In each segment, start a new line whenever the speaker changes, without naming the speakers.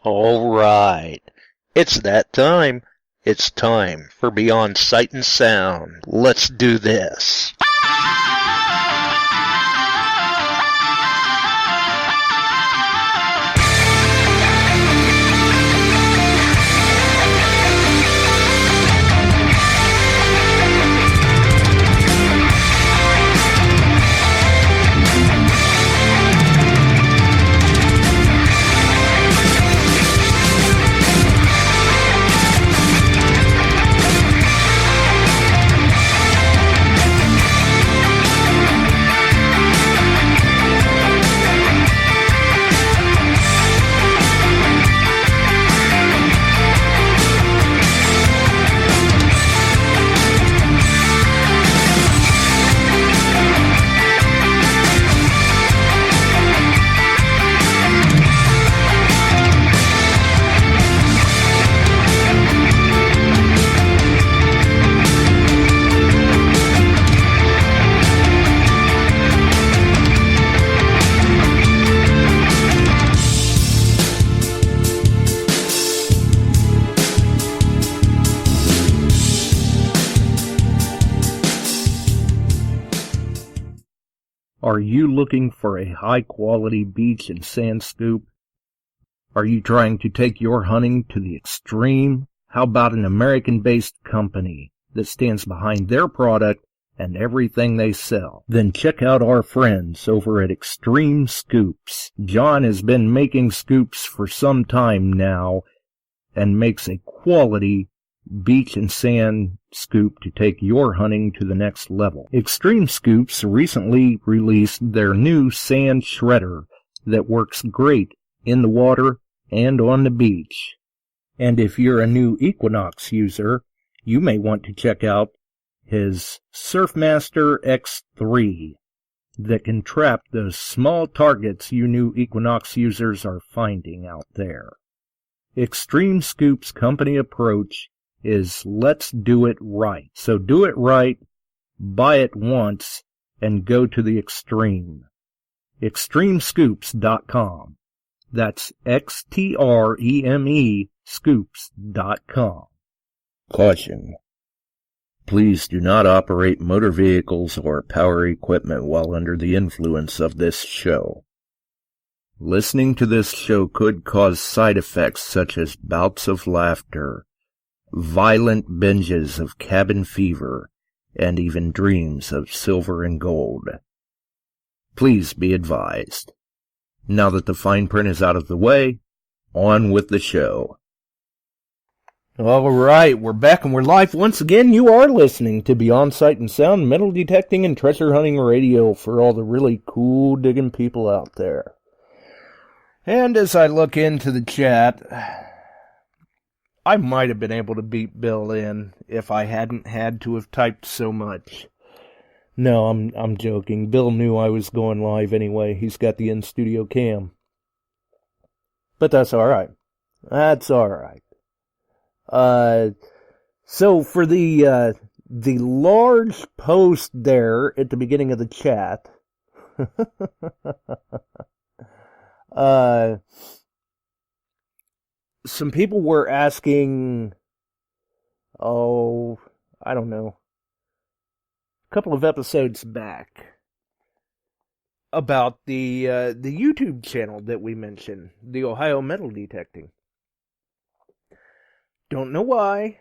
All right. It's that time. It's time for Beyond Sight and Sound. Let's do this.
Are you looking for a high-quality beach and sand scoop? Are you trying to take your hunting to the extreme? How about an American-based company that stands behind their product and everything they sell? Then check out our friends over at XTREME Scoops. John has been making scoops for some time now and makes a quality beach and sand scoop to take your hunting to the next level. XTREME Scoops recently released their new sand shredder that works great in the water and on the beach. And if you're a new Equinox user, you may want to check out his Surfmaster X3 that can trap those small targets you new Equinox users are finding out there. XTREME Scoops' company approach is let's do it right. So do it right, buy it once, and go to the extreme. XTREMEScoops.com. That's XTREME scoops.com. Caution. Please do not operate motor vehicles or power equipment while under the influence of this show. Listening to this show could cause side effects such as bouts of laughter, violent binges of cabin fever, and even dreams of silver and gold. Please be advised. Now that the fine print is out of the way, on with the show. All right, we're back and we're live once again. You are listening to Beyond Sight and Sound, metal detecting and treasure hunting radio for all the really cool digging people out there. And as I look into the chat, I might have been able to beat Bill in if I hadn't had to have typed so much. No, I'm joking. Bill knew I was going live anyway. He's got the in-studio cam. But that's alright. That's alright. So for the large post there at the beginning of the chat, some people were asking, I don't know, a couple of episodes back about the YouTube channel that we mentioned, the Ohio Metal Detecting. Don't know why,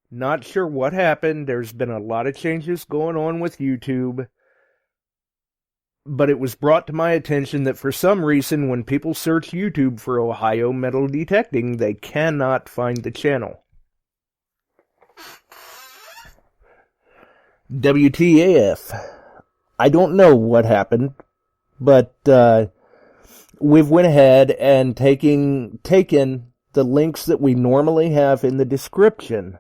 not sure what happened. There's been a lot of changes going on with YouTube. But it was brought to my attention that for some reason, when people search YouTube for Ohio Metal Detecting, they cannot find the channel. WTAF. I don't know what happened, but we've went ahead and taken the links that we normally have in the description.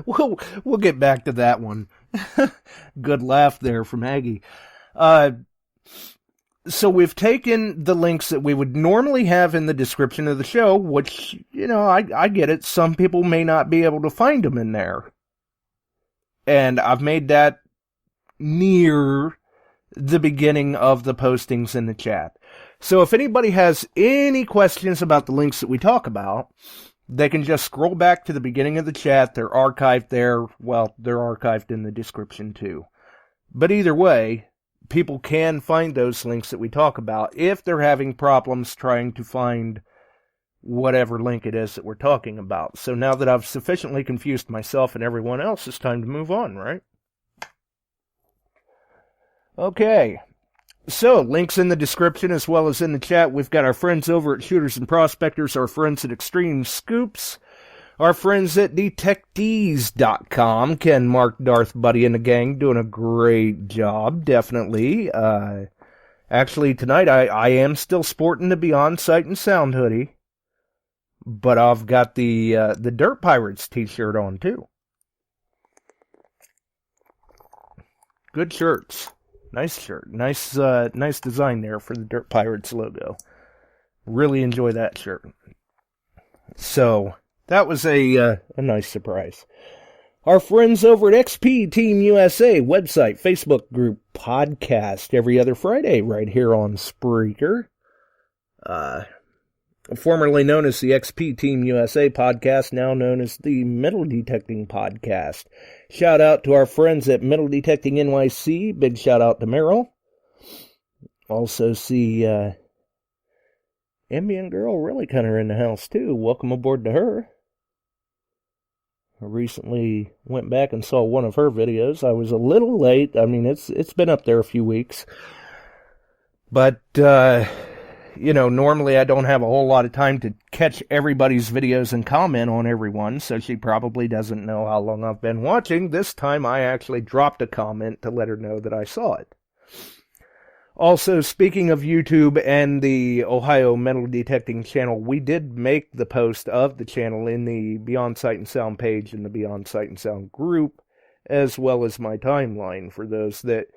We'll get back to that one. Good laugh there from Aggie. So we've taken the links that we would normally have in the description of the show, which, I get it. Some people may not be able to find them in there. And I've made that near the beginning of the postings in the chat. So if anybody has any questions about the links that we talk about, they can just scroll back to the beginning of the chat. They're archived there. Well, they're archived in the description too. But either way, people can find those links that we talk about if they're having problems trying to find whatever link it is that we're talking about. So now that I've sufficiently confused myself and everyone else, it's time to move on, right? Okay. So, links in the description as well as in the chat. We've got our friends over at Shooters and Prospectors, our friends at Extreme Scoops, our friends at DETECTEES.com, Ken, Mark, Darth, Buddy, and the gang doing a great job, definitely. Actually, tonight I am still sporting the Beyond Sight and Sound hoodie, but I've got the Dirt Pirates t-shirt on, too. Good shirts. Nice shirt. Nice design there for the Dirt Pirates logo. Really enjoy that shirt. So, that was a nice surprise. Our friends over at XP Team USA website, Facebook group, podcast every other Friday right here on Spreaker. Formerly known as the XP Team USA podcast, now known as the Metal Detecting Podcast. Shout out to our friends at Metal Detecting NYC. Big shout out to Meryl. Also see Ambient Girl really kind of in the house too. Welcome aboard to her. I recently went back and saw one of her videos. I was a little late. I mean, it's been up there a few weeks. But normally I don't have a whole lot of time to catch everybody's videos and comment on everyone, so she probably doesn't know how long I've been watching. This time I actually dropped a comment to let her know that I saw it. Also, speaking of YouTube and the Ohio Metal Detecting channel, we did make the post of the channel in the Beyond Sight and Sound page in the Beyond Sight and Sound group, as well as my timeline for those that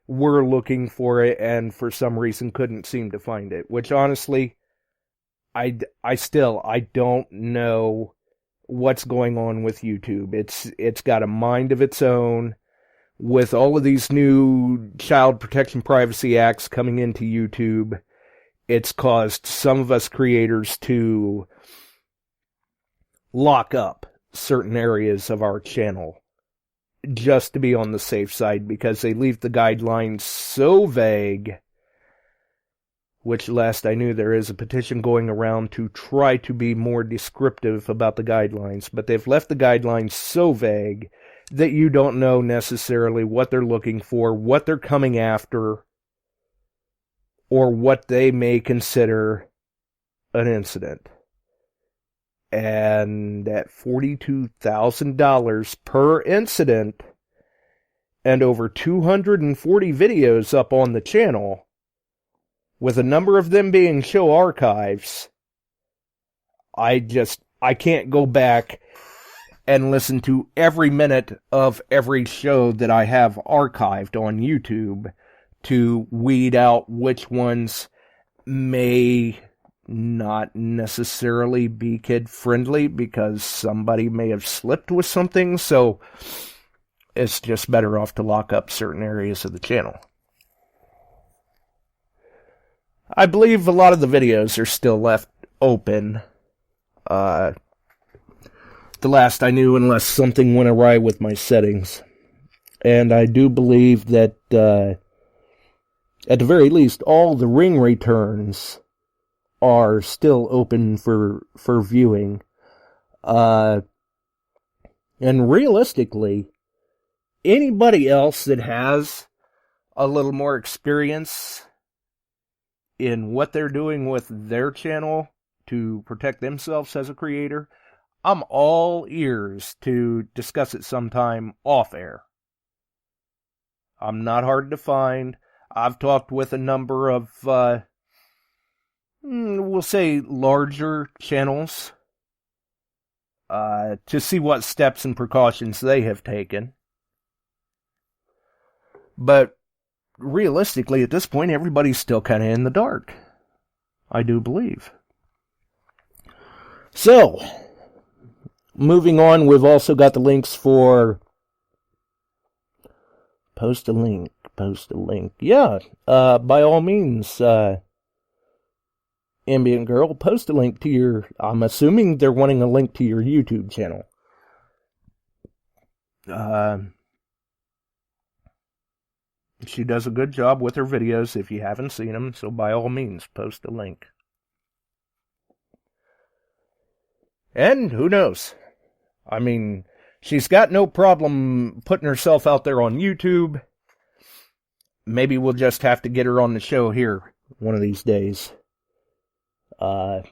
were looking for it and for some reason couldn't seem to find it, which honestly, I don't know what's going on with YouTube. It's got a mind of its own. With all of these new Child Protection Privacy Acts coming into YouTube, it's caused some of us creators to lock up certain areas of our channel just to be on the safe side, because they leave the guidelines so vague, which last I knew there is a petition going around to try to be more descriptive about the guidelines, but they've left the guidelines so vague that you don't know necessarily what they're looking for, what they're coming after, or what they may consider an incident. And at $42,000 per incident, and over 240 videos up on the channel, with a number of them being show archives, I can't go back and listen to every minute of every show that I have archived on YouTube to weed out which ones may not necessarily be kid-friendly because somebody may have slipped with something, so it's just better off to lock up certain areas of the channel. I believe a lot of the videos are still left open. The last I knew, unless something went awry with my settings. And I do believe that, at the very least, all the ring returns are still open for viewing. And realistically, anybody else that has a little more experience in what they're doing with their channel to protect themselves as a creator, I'm all ears to discuss it sometime off air. I'm not hard to find. I've talked with a number of, we'll say, larger channels to see what steps and precautions they have taken. But realistically, at this point, everybody's still kind of in the dark. I do believe. So, moving on, we've also got the links for Post a link. Yeah, by all means, Ambient Girl, post a link to your... I'm assuming they're wanting a link to your YouTube channel. She does a good job with her videos if you haven't seen them, so by all means, post a link. And who knows? I mean, she's got no problem putting herself out there on YouTube. Maybe we'll just have to get her on the show here one of these days. And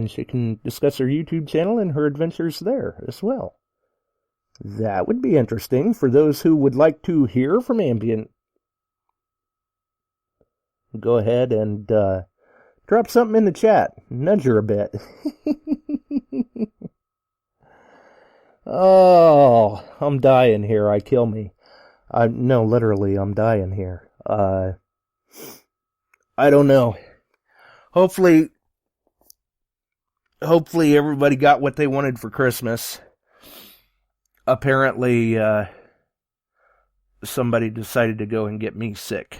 she can discuss her YouTube channel and her adventures there as well. That would be interesting for those who would like to hear from Ambient. Go ahead and drop something in the chat. Nudge her a bit. Oh, I'm dying here. Kill me. No, literally, I'm dying here. I don't know. Hopefully everybody got what they wanted for Christmas. Apparently, somebody decided to go and get me sick.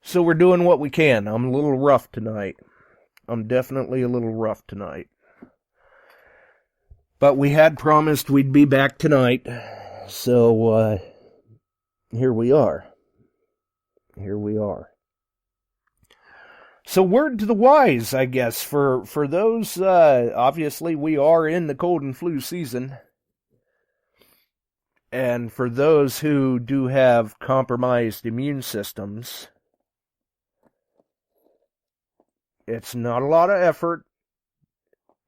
So we're doing what we can. I'm a little rough tonight. I'm definitely a little rough tonight. But we had promised we'd be back tonight. So, here we are. So word to the wise, I guess, for those, obviously we are in the cold and flu season. And for those who do have compromised immune systems, it's not a lot of effort.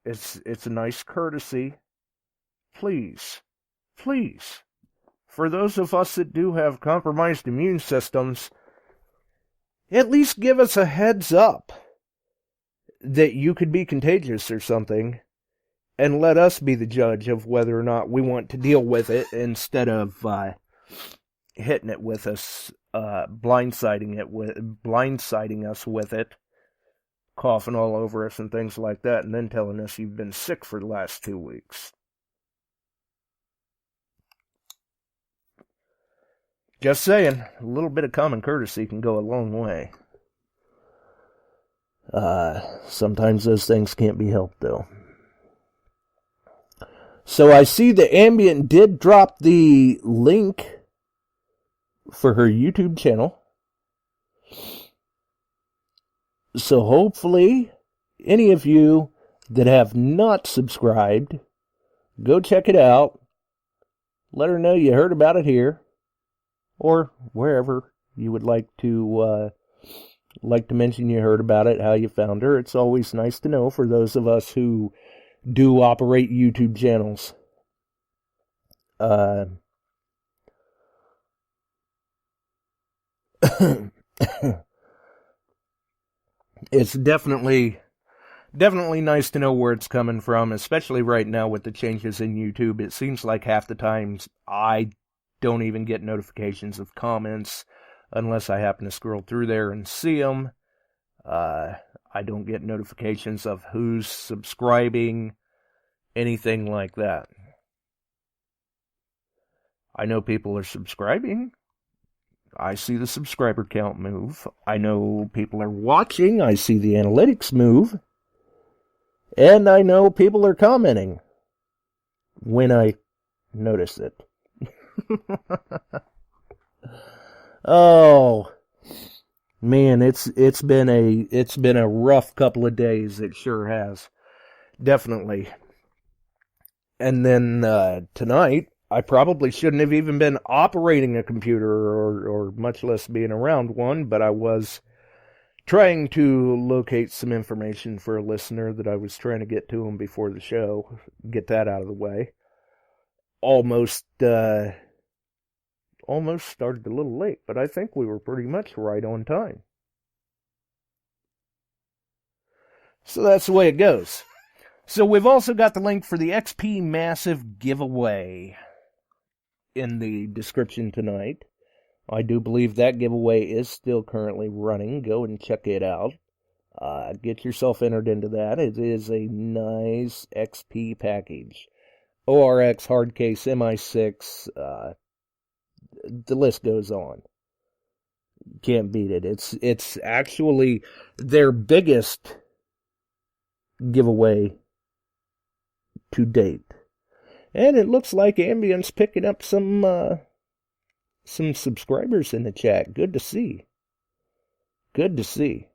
It's a nice courtesy. Please, for those of us that do have compromised immune systems, at least give us a heads up that you could be contagious or something, and let us be the judge of whether or not we want to deal with it instead of hitting it with us, blindsiding us with it, coughing all over us and things like that, and then telling us you've been sick for the last 2 weeks. Just saying, a little bit of common courtesy can go a long way. Sometimes those things can't be helped, though. So I see the Ambient did drop the link for her YouTube channel. So hopefully, any of you that have not subscribed, go check it out. Let her know you heard about it here. Or wherever you would like to mention you heard about it, how you found her. It's always nice to know for those of us who do operate YouTube channels. It's definitely nice to know where it's coming from, especially right now with the changes in YouTube. It seems like half the times I don't even get notifications of comments unless I happen to scroll through there and see them. I don't get notifications of who's subscribing, anything like that. I know people are subscribing. I see the subscriber count move. I know people are watching. I see the analytics move. And I know people are commenting when I notice it. Oh man, it's been a rough couple of days. It sure has, definitely. And then tonight, I probably shouldn't have even been operating a computer or much less being around one, but I was trying to locate some information for a listener that I was trying to get to him before the show. Get that out of the way. Almost started a little late, but I think we were pretty much right on time. So that's the way it goes. So we've also got the link for the XP Massive giveaway in the description tonight. I do believe that giveaway is still currently running. Go and check it out. Get yourself entered into that. It is a nice XP package. ORX Hardcase MI6, the list goes on. Can't beat it. It's actually their biggest giveaway to date. And it looks like Ambient's picking up some subscribers in the chat. Good to see. Good to see.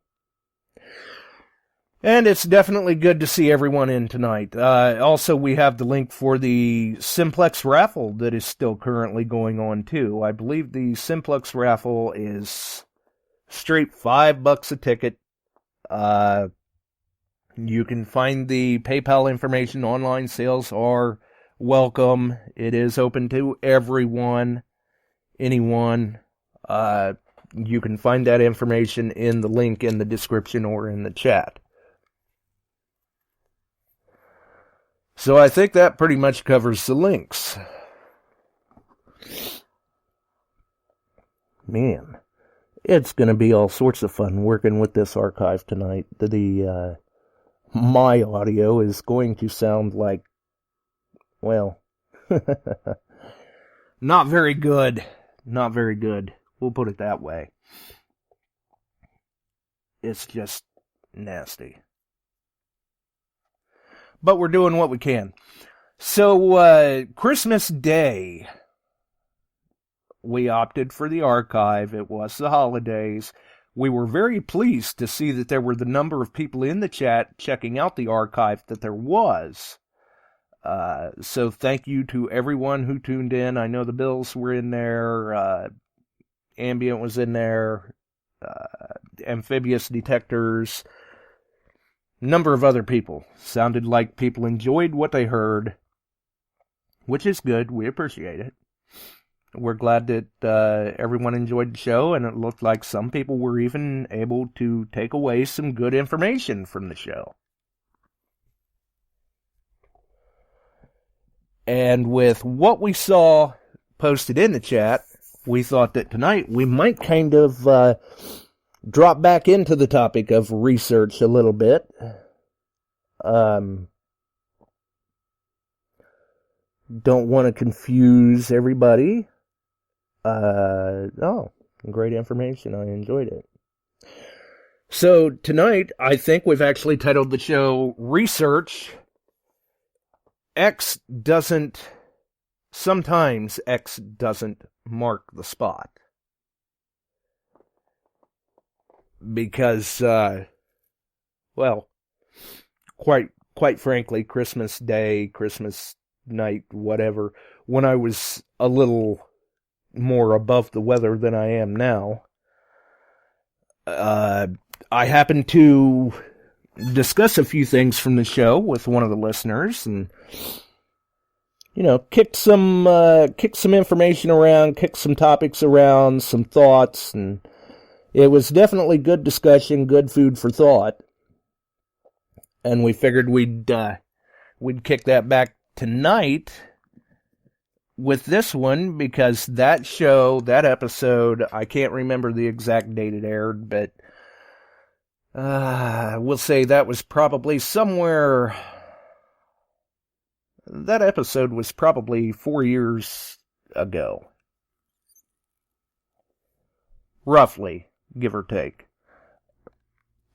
And it's definitely good to see everyone in tonight. Also, we have the link for the Sumplex raffle that is still currently going on, too. I believe the Sumplex raffle is straight $5 a ticket. You can find the PayPal information. Online sales are welcome. It is open to everyone, anyone. You can find that information in the link in the description or in the chat. So I think that pretty much covers the links. Man, it's going to be all sorts of fun working with this archive tonight. My audio is going to sound like, well, not very good. Not very good. We'll put it that way. It's just nasty. But we're doing what we can. So, Christmas Day, we opted for the archive. It was the holidays. We were very pleased to see that there were the number of people in the chat checking out the archive that there was. So thank you to everyone who tuned in. I know the Bills were in there. Ambient was in there. Amphibious Detectors. Number of other people. Sounded like people enjoyed what they heard, which is good. We appreciate it. We're glad that everyone enjoyed the show, and it looked like some people were even able to take away some good information from the show. And with what we saw posted in the chat, we thought that tonight we might kind of drop back into the topic of research a little bit. Don't want to confuse everybody. Great information. I enjoyed it. So tonight, I think we've actually titled the show Research Sometimes X doesn't mark the spot. Because, quite frankly, Christmas Day, Christmas night, whatever, when I was a little more above the weather than I am now, I happened to discuss a few things from the show with one of the listeners, and kicked some information around, kicked some topics around, some thoughts, and it was definitely good discussion, good food for thought. And we figured we'd kick that back tonight with this one, because that episode, I can't remember the exact date it aired, but we'll say that was probably somewhere. That episode was probably 4 years ago. Roughly, give or take.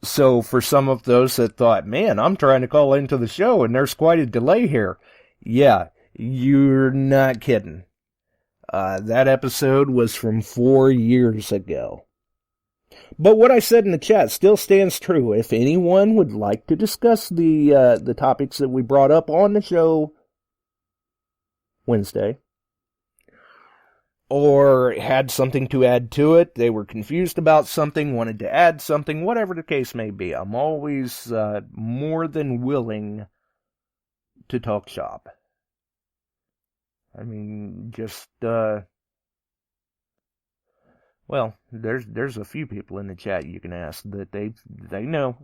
So for some of those that thought, man, I'm trying to call into the show and there's quite a delay here. Yeah, you're not kidding. That episode was from 4 years ago. But what I said in the chat still stands true. If anyone would like to discuss the topics that we brought up on the show Wednesday, or had something to add to it, they were confused about something, wanted to add something, whatever the case may be, I'm always more than willing to talk shop. I mean, just, there's a few people in the chat you can ask that they know.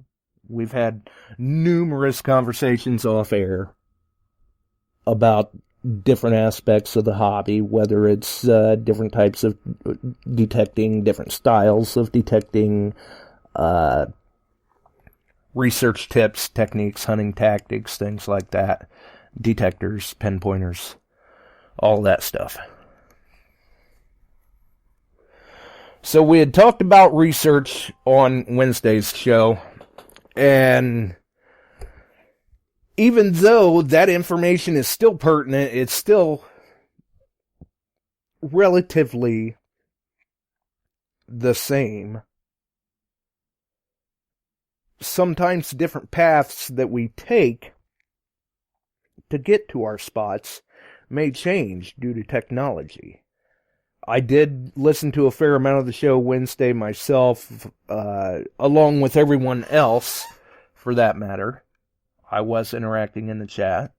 We've had numerous conversations off air about different aspects of the hobby, whether it's different types of detecting, different styles of detecting, research tips, techniques, hunting tactics, things like that. Detectors, pinpointers, all that stuff. So we had talked about research on Wednesday's show, and even though that information is still pertinent, it's still relatively the same. Sometimes different paths that we take to get to our spots may change due to technology. I did listen to a fair amount of the show Wednesday myself, along with everyone else, for that matter. I was interacting in the chat.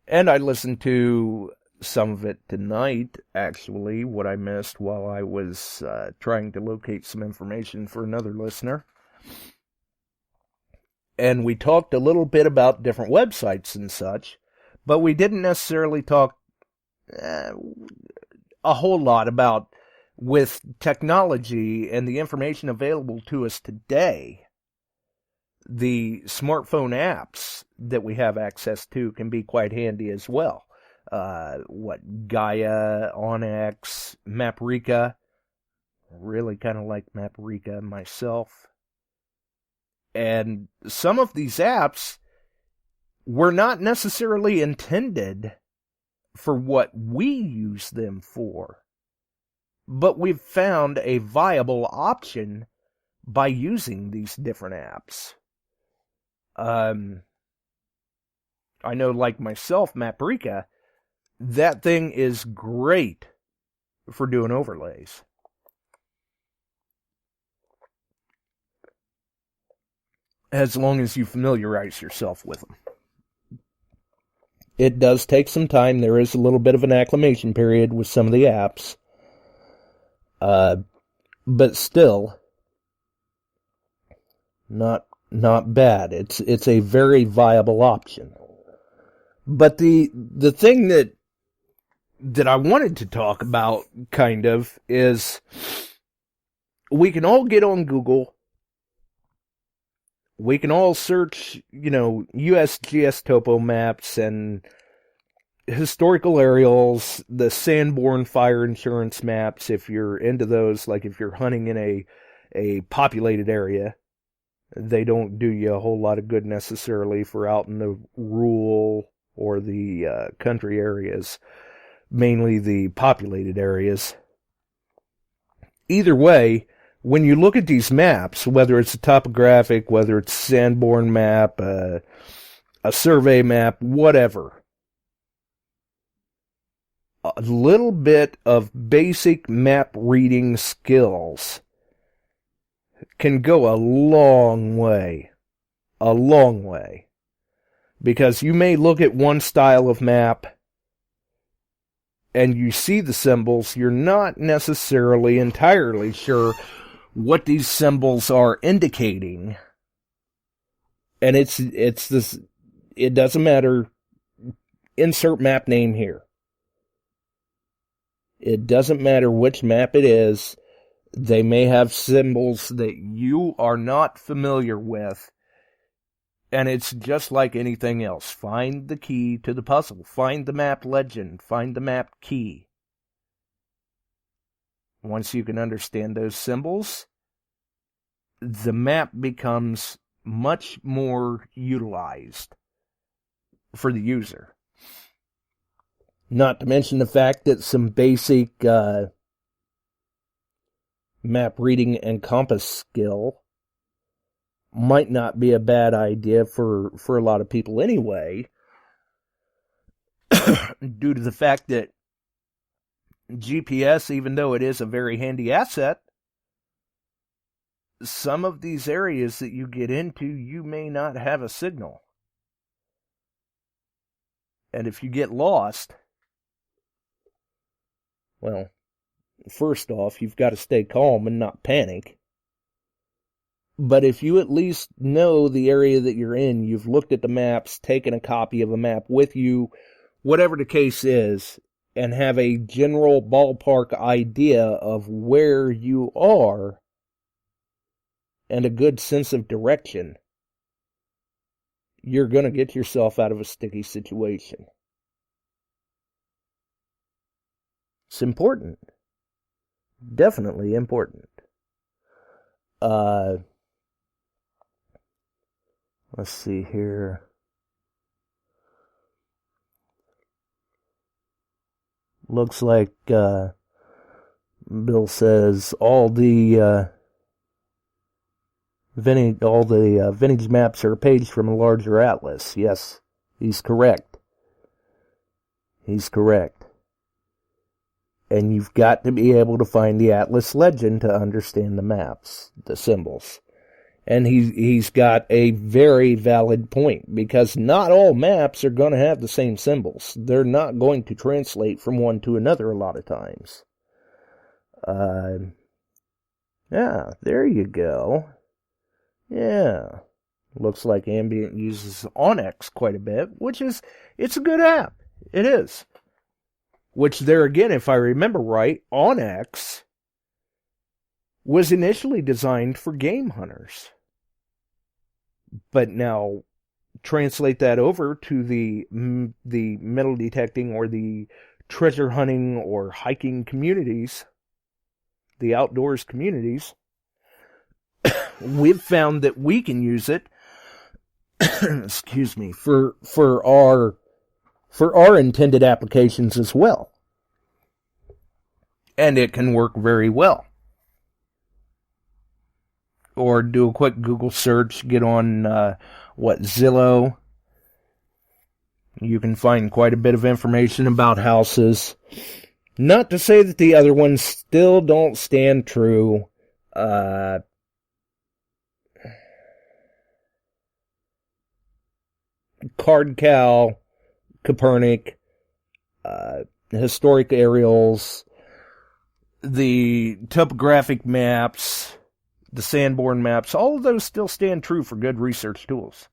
And I listened to some of it tonight, actually, what I missed while I was trying to locate some information for another listener. And we talked a little bit about different websites and such, but we didn't necessarily talk a whole lot about, with technology and the information available to us today, the smartphone apps that we have access to can be quite handy as well. Gaia, Onyx, Maprika. Really kind of like Maprika myself. And some of these apps were not necessarily intended for what we use them for, but we've found a viable option by using these different apps. I know, like myself, Maprika, that thing is great for doing overlays. As long as you familiarize yourself with them. It does take some time. There is a little bit of an acclimation period with some of the apps. But still, not bad. It's a very viable option. But the thing that I wanted to talk about, kind of, is we can all get on Google. We can all search, USGS topo maps and historical aerials, the Sanborn fire insurance maps, if you're into those, like if you're hunting in a populated area. They don't do you a whole lot of good necessarily for out in the rural or the country areas, mainly the populated areas. Either way, when you look at these maps, whether it's a topographic, whether it's a Sanborn map, a survey map, whatever, a little bit of basic map reading skills can go a long way. A long way. Because you may look at one style of map and you see the symbols, you're not necessarily entirely sure what these symbols are indicating. And it's this, it doesn't matter, insert map name here. It doesn't matter which map it is, they may have symbols that you are not familiar with, and it's just like anything else. Find the key to the puzzle, find the map legend, find the map key. Once you can understand those symbols, the map becomes much more utilized for the user. Not to mention the fact that some basic map reading and compass skill might not be a bad idea for a lot of people anyway, due to the fact that GPS, even though it is a very handy asset, some of these areas that you get into, you may not have a signal. And if you get lost, well, first off, you've got to stay calm and not panic. But if you at least know the area that you're in, you've looked at the maps, taken a copy of a map with you, whatever the case is, and have a general ballpark idea of where you are, and a good sense of direction, you're going to get yourself out of a sticky situation. It's important. Definitely important. Let's see here. Looks like Bill says all the vintage maps are a page from a larger atlas. Yes, he's correct. He's correct. And you've got to be able to find the atlas legend to understand the maps, the symbols. And he's got a very valid point, because not all maps are going to have the same symbols. They're not going to translate from one to another a lot of times. Yeah, there you go. Yeah. Looks like Ambient uses Onyx quite a bit, it's a good app. It is. Which there again, if I remember right, Onyx was initially designed for game hunters. But now, translate that over to the metal detecting or the treasure hunting or hiking communities, the outdoors communities, we've found that we can use it, excuse me, for our intended applications as well. And it can work very well. Or do a quick Google search, get on, Zillow. You can find quite a bit of information about houses. Not to say that the other ones still don't stand true. CardCal, Copernic, historic aerials, the topographic maps, the Sanborn maps, all of those still stand true for good research tools.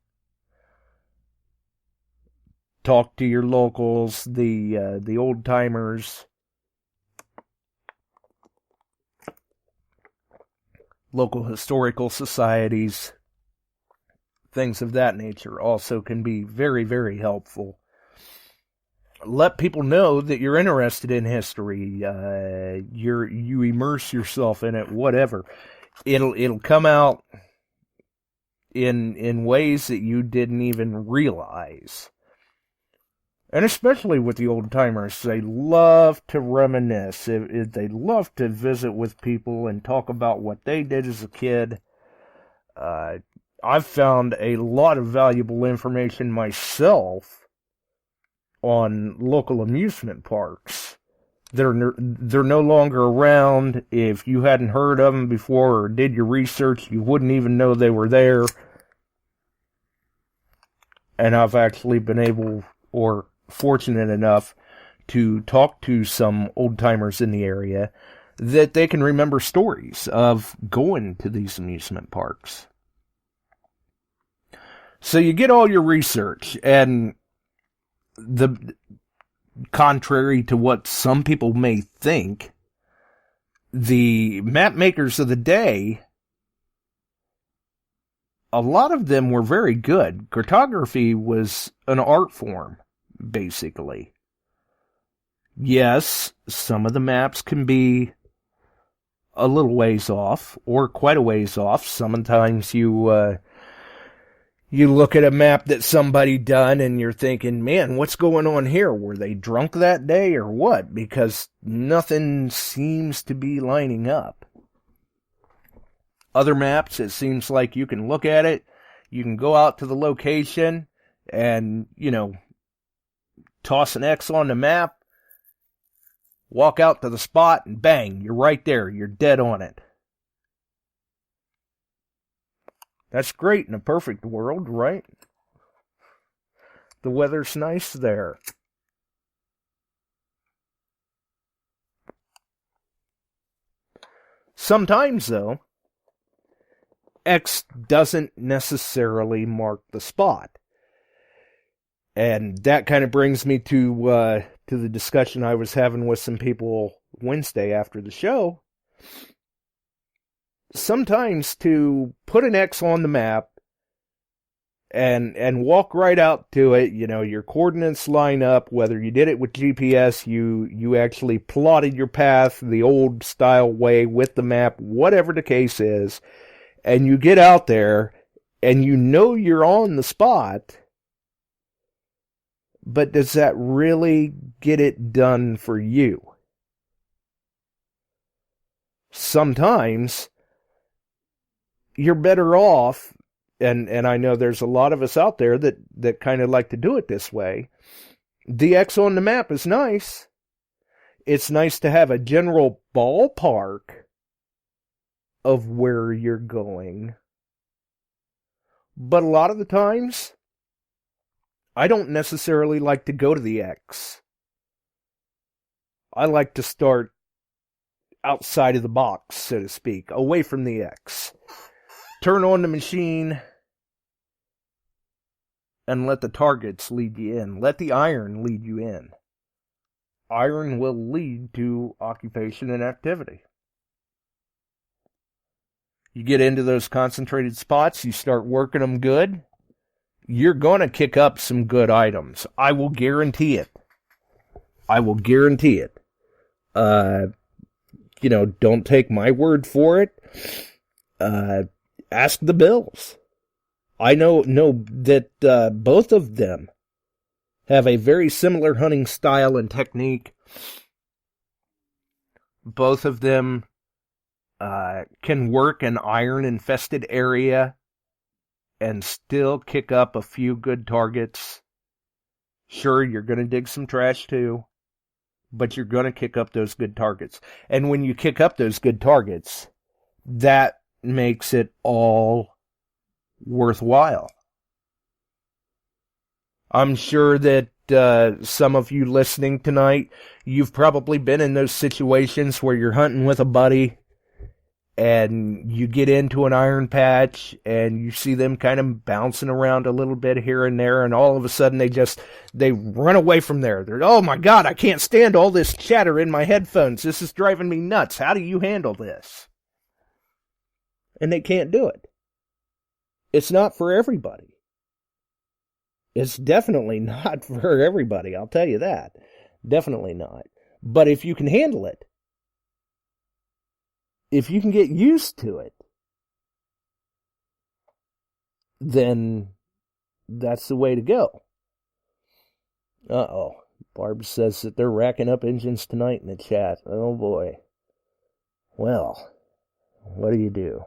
Talk to your locals, the old timers, local historical societies, things of that nature also can be very, very helpful. Let people know that you're interested in history. You immerse yourself in it, whatever. It'll come out in ways that you didn't even realize. And especially with the old timers, they love to reminisce. They love to visit with people and talk about what they did as a kid. I've found a lot of valuable information myself on local amusement parks. They're no longer around. If you hadn't heard of them before or did your research, you wouldn't even know they were there. And I've actually been able, or fortunate enough, to talk to some old-timers in the area that they can remember stories of going to these amusement parks. So you get all your research, and contrary to what some people may think, the map makers of the day, a lot of them were very good. Cartography was an art form, basically. Yes, some of the maps can be a little ways off, or quite a ways off. Sometimes you look at a map that somebody done and you're thinking, man, what's going on here? Were they drunk that day or what? Because nothing seems to be lining up. Other maps, it seems like you can look at it, you can go out to the location and, toss an X on the map, walk out to the spot, and bang, you're right there. You're dead on it. That's great in a perfect world, right? The weather's nice there. Sometimes, though, X doesn't necessarily mark the spot. And that kind of brings me to the discussion I was having with some people Wednesday after the show. Sometimes to put an X on the map and walk right out to it. You know, your coordinates line up. Whether you did it with GPS, you actually plotted your path the old style way with the map, whatever the case is, and you get out there and you know you're on the spot, but does that really get it done for you? Sometimes you're better off, and I know there's a lot of us out there that kind of like to do it this way. The X on the map is nice. It's nice to have a general ballpark of where you're going. But a lot of the times, I don't necessarily like to go to the X. I like to start outside of the box, so to speak, away from the X. Turn on the machine and let the targets lead you in. Let the iron lead you in. Iron will lead to occupation and activity. You get into those concentrated spots, you start working them good, you're going to kick up some good items. I will guarantee it. I will guarantee it. Don't take my word for it. Ask the Bills. I know that both of them have a very similar hunting style and technique. Both of them can work an iron-infested area and still kick up a few good targets. Sure, you're going to dig some trash too, but you're going to kick up those good targets. And when you kick up those good targets, that makes it all worthwhile. I'm sure that some of you listening tonight, you've probably been in those situations where you're hunting with a buddy and you get into an iron patch and you see them kind of bouncing around a little bit here and there, and all of a sudden they run away from there. They're, oh my God, I can't stand all this chatter in my headphones. This is driving me nuts. How do you handle this? And they can't do it. It's not for everybody. It's definitely not for everybody, I'll tell you that. Definitely not. But if you can handle it, if you can get used to it, then that's the way to go. Uh-oh. Barb says that they're racking up engines tonight in the chat. Oh boy. Well, what do you do?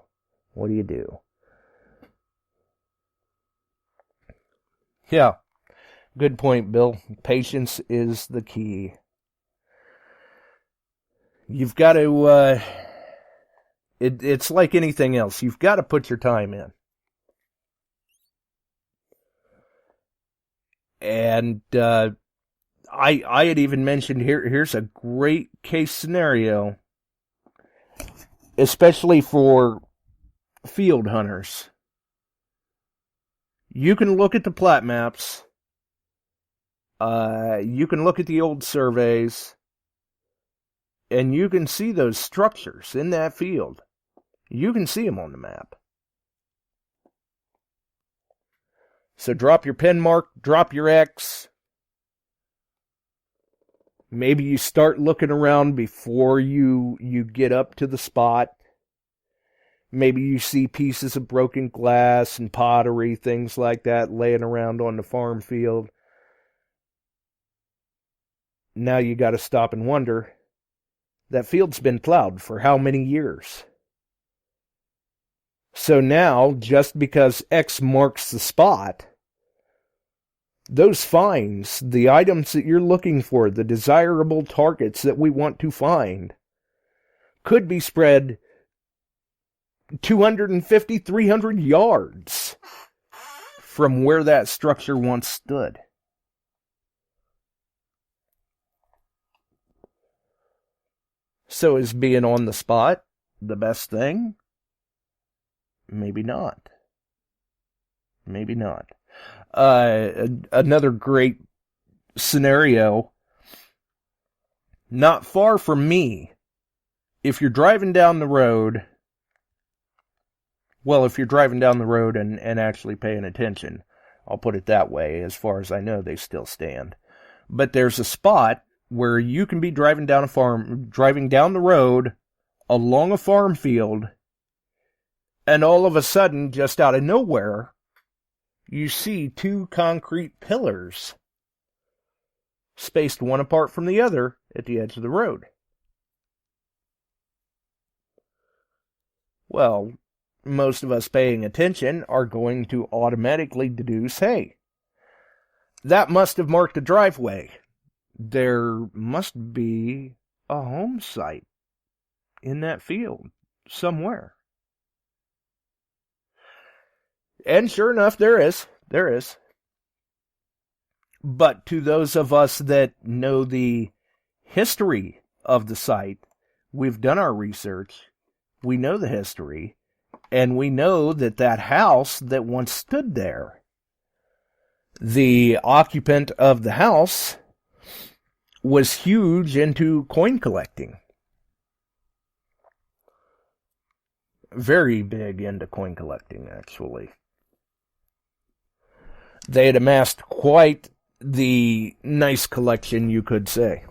What do you do? Yeah, good point, Bill. Patience is the key. You've got to, it's like anything else. You've got to put your time in. And I had even mentioned here's a great case scenario, especially for field hunters. You can look at the plat maps. You can look at the old surveys. And you can see those structures in that field. You can see them on the map. So drop your pen mark, drop your X. Maybe you start looking around before you get up to the spot. Maybe you see pieces of broken glass and pottery, things like that, laying around on the farm field. Now you got to stop and wonder, that field's been plowed for how many years? So now, just because X marks the spot, those finds, the items that you're looking for, the desirable targets that we want to find, could be spread 250, 300 yards from where that structure once stood. So is being on the spot the best thing? Maybe not. Maybe not. Another great scenario, not far from me, if you're driving down the road, Well, if you're driving down the road and actually paying attention, I'll put it that way. As far as I know, they still stand. But there's a spot where you can be driving down the road along a farm field, and all of a sudden, just out of nowhere, you see two concrete pillars spaced one apart from the other at the edge of the road. Well, most of us paying attention are going to automatically deduce, hey, that must have marked a driveway. There must be a home site in that field somewhere. And sure enough, there is. But to those of us that know the history of the site, we've done our research, we know the history, and we know that that house that once stood there, the occupant of the house was huge into coin collecting. Very big into coin collecting, actually. They had amassed quite the nice collection, you could say.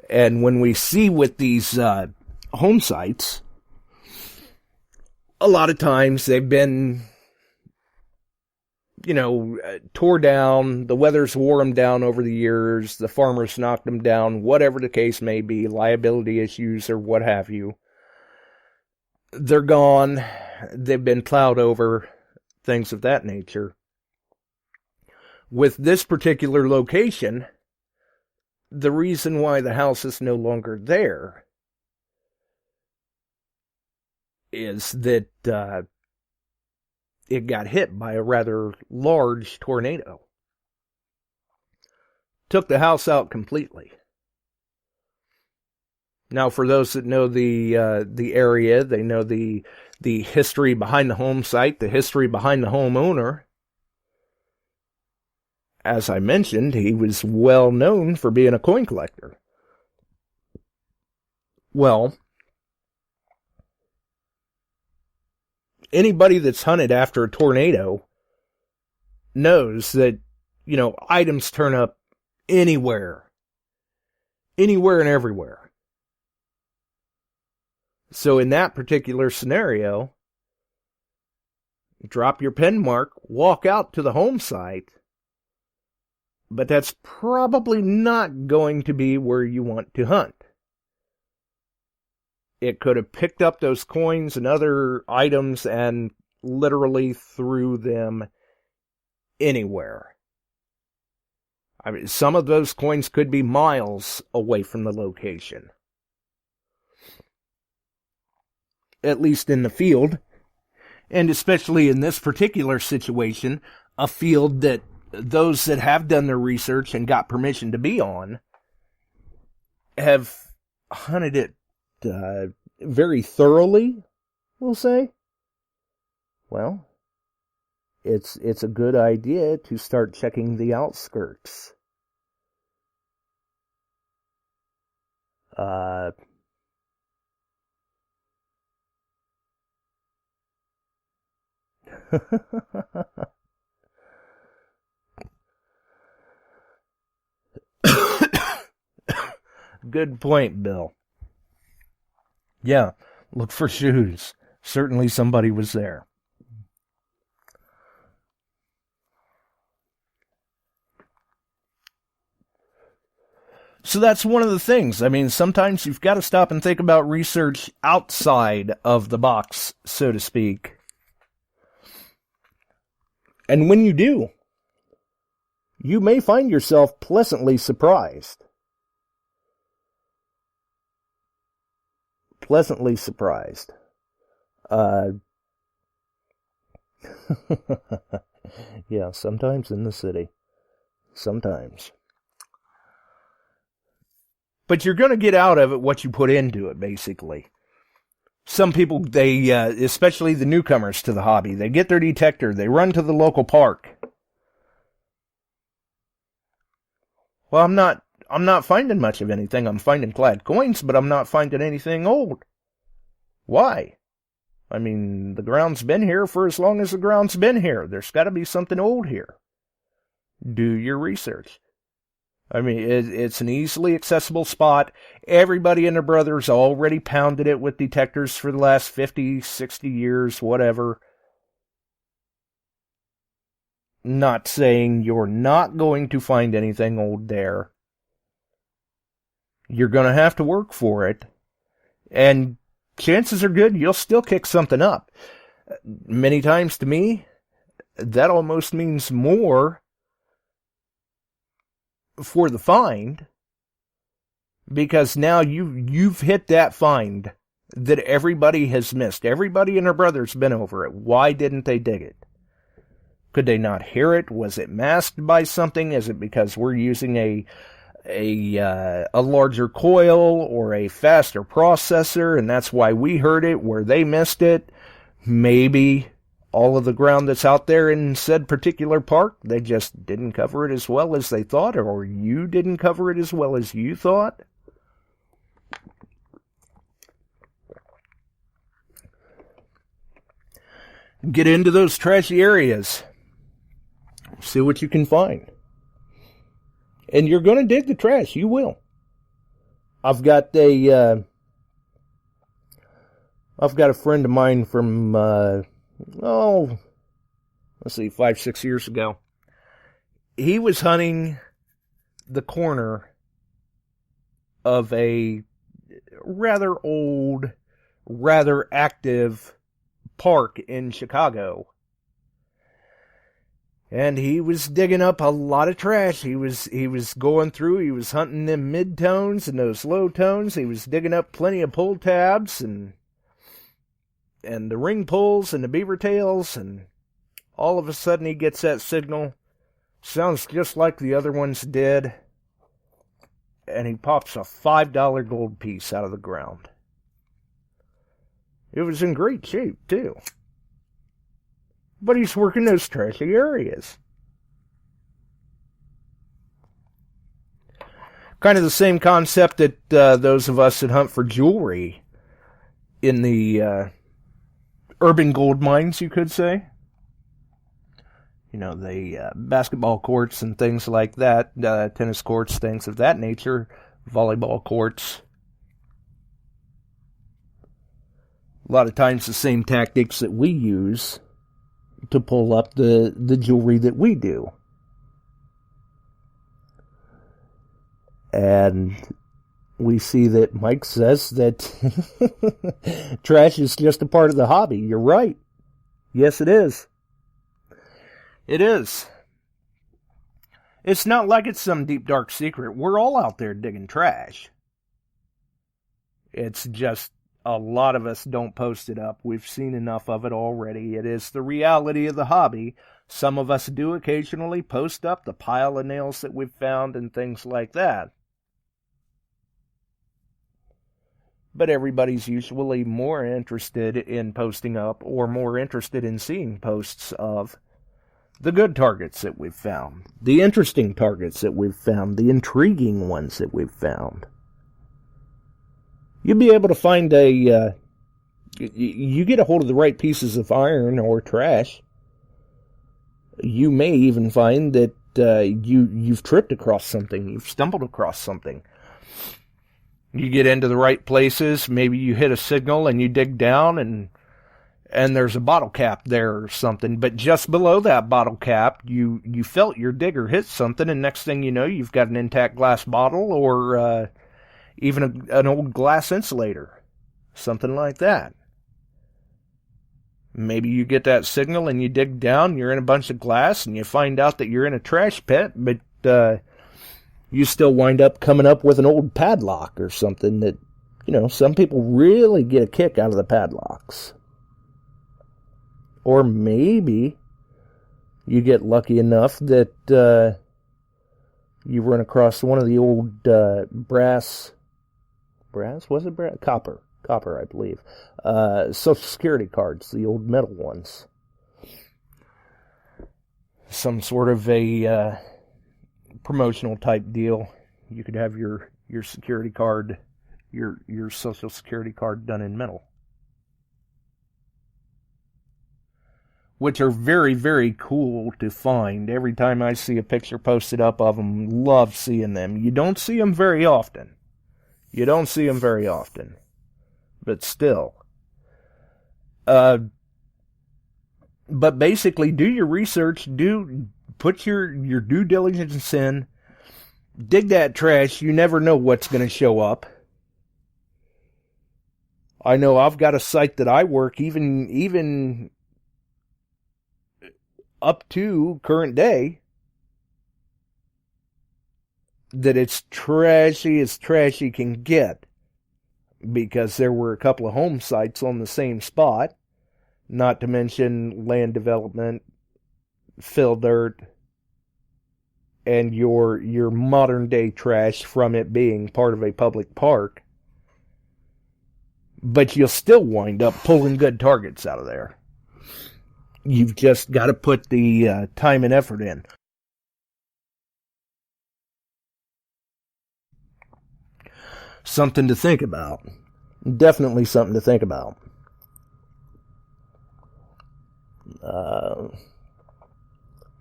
And when we see with these home sites, a lot of times they've been, tore down, the weather's wore them down over the years, the farmers knocked them down, whatever the case may be, liability issues or what have you. They're gone, they've been plowed over, things of that nature. With this particular location, the reason why the house is no longer there is that it got hit by a rather large tornado. Took the house out completely. Now, for those that know the area, they know the history behind the home site, the history behind the homeowner. As I mentioned, he was well known for being a coin collector. Well, anybody that's hunted after a tornado knows that, items turn up anywhere and everywhere. So in that particular scenario, drop your pen mark, walk out to the home site, but that's probably not going to be where you want to hunt. It could have picked up those coins and other items and literally threw them anywhere. I mean, some of those coins could be miles away from the location. At least in the field. And especially in this particular situation, a field that those that have done their research and got permission to be on have hunted it very thoroughly, we'll say. Well, it's a good idea to start checking the outskirts. Good point, Bill. Yeah, look for shoes. Certainly somebody was there. So that's one of the things. I mean, sometimes you've got to stop and think about research outside of the box, so to speak. And when you do, you may find yourself pleasantly surprised. Pleasantly surprised. Yeah, sometimes in the city. Sometimes. But you're going to get out of it what you put into it, basically. Some people, they, especially the newcomers to the hobby, they get their detector, they run to the local park. Well, I'm not finding much of anything. I'm finding clad coins, but I'm not finding anything old. Why? I mean, the ground's been here for as long as the ground's been here. There's got to be something old here. Do your research. I mean, it's an easily accessible spot. Everybody and their brothers already pounded it with detectors for the last 50, 60 years, whatever. Not saying you're not going to find anything old there. You're going to have to work for it. And chances are good you'll still kick something up. Many times to me, that almost means more for the find, because now you've hit that find that everybody has missed. Everybody and their brother's been over it. Why didn't they dig it? Could they not hear it? Was it masked by something? Is it because we're using a larger coil or a faster processor, and that's why we heard it where they missed it? Maybe all of the ground that's out there in said particular park, they just didn't cover it as well as they thought, or you didn't cover it as well as you thought. Get into those trashy areas. See what you can find. And you're going to dig the trash. You will. I've got a friend of mine from, 5-6 years ago. He was hunting the corner of a rather old, rather active park in Chicago. And he was digging up a lot of trash. He was going through, he was hunting them mid-tones and those low tones. He was digging up plenty of pull tabs and the ring pulls and the beaver tails, and all of a sudden he gets that signal. Sounds just like the other ones did. And he pops a $5 gold piece out of the ground. It was in great shape, too. But he's working those trashy areas. Kind of the same concept that those of us that hunt for jewelry in the urban gold mines, you could say. You know, the basketball courts and things like that, tennis courts, things of that nature, volleyball courts. A lot of times the same tactics that we use to pull up the jewelry that we do. And we see that Mike says that trash is just a part of the hobby. You're right. Yes, it is. It is. It's not like it's some deep, dark secret. We're all out there digging trash. It's just a lot of us don't post it up. We've seen enough of it already. It is the reality of the hobby. Some of us do occasionally post up the pile of nails that we've found and things like that. But everybody's usually more interested in posting up or more interested in seeing posts of the good targets that we've found, the interesting targets that we've found, the intriguing ones that we've found. You'll be able to find you get a hold of the right pieces of iron or trash. You may even find that you've tripped across something, you've stumbled across something. You get into the right places, maybe you hit a signal and you dig down and there's a bottle cap there or something, but just below that bottle cap, you felt your digger hit something, and next thing you know, you've got an intact glass bottle or even an old glass insulator, something like that. Maybe you get that signal and you dig down, you're in a bunch of glass, and you find out that you're in a trash pit, but you still wind up coming up with an old padlock or something that, you know, some people really get a kick out of the padlocks. Or maybe you get lucky enough that you run across one of the old brass, was it brass? Copper, I believe. Social Security cards, the old metal ones. Some sort of a promotional type deal. You could have your security card, your Social Security card done in metal. which are very, very cool to find. Every time I see a picture posted up of them, love seeing them. You don't see them very often. But still. But basically, do your research, put your due diligence in, dig that trash. You never know what's going to show up. I know I've got a site that I work, even up to current day, that it's trashy as trashy can get, because there were a couple of home sites on the same spot, not to mention land development, fill dirt, and your modern day trash from it being part of a public park. But you'll still wind up pulling good targets out of there. You've just got to put the time and effort in. Something to think about. Definitely something to think about.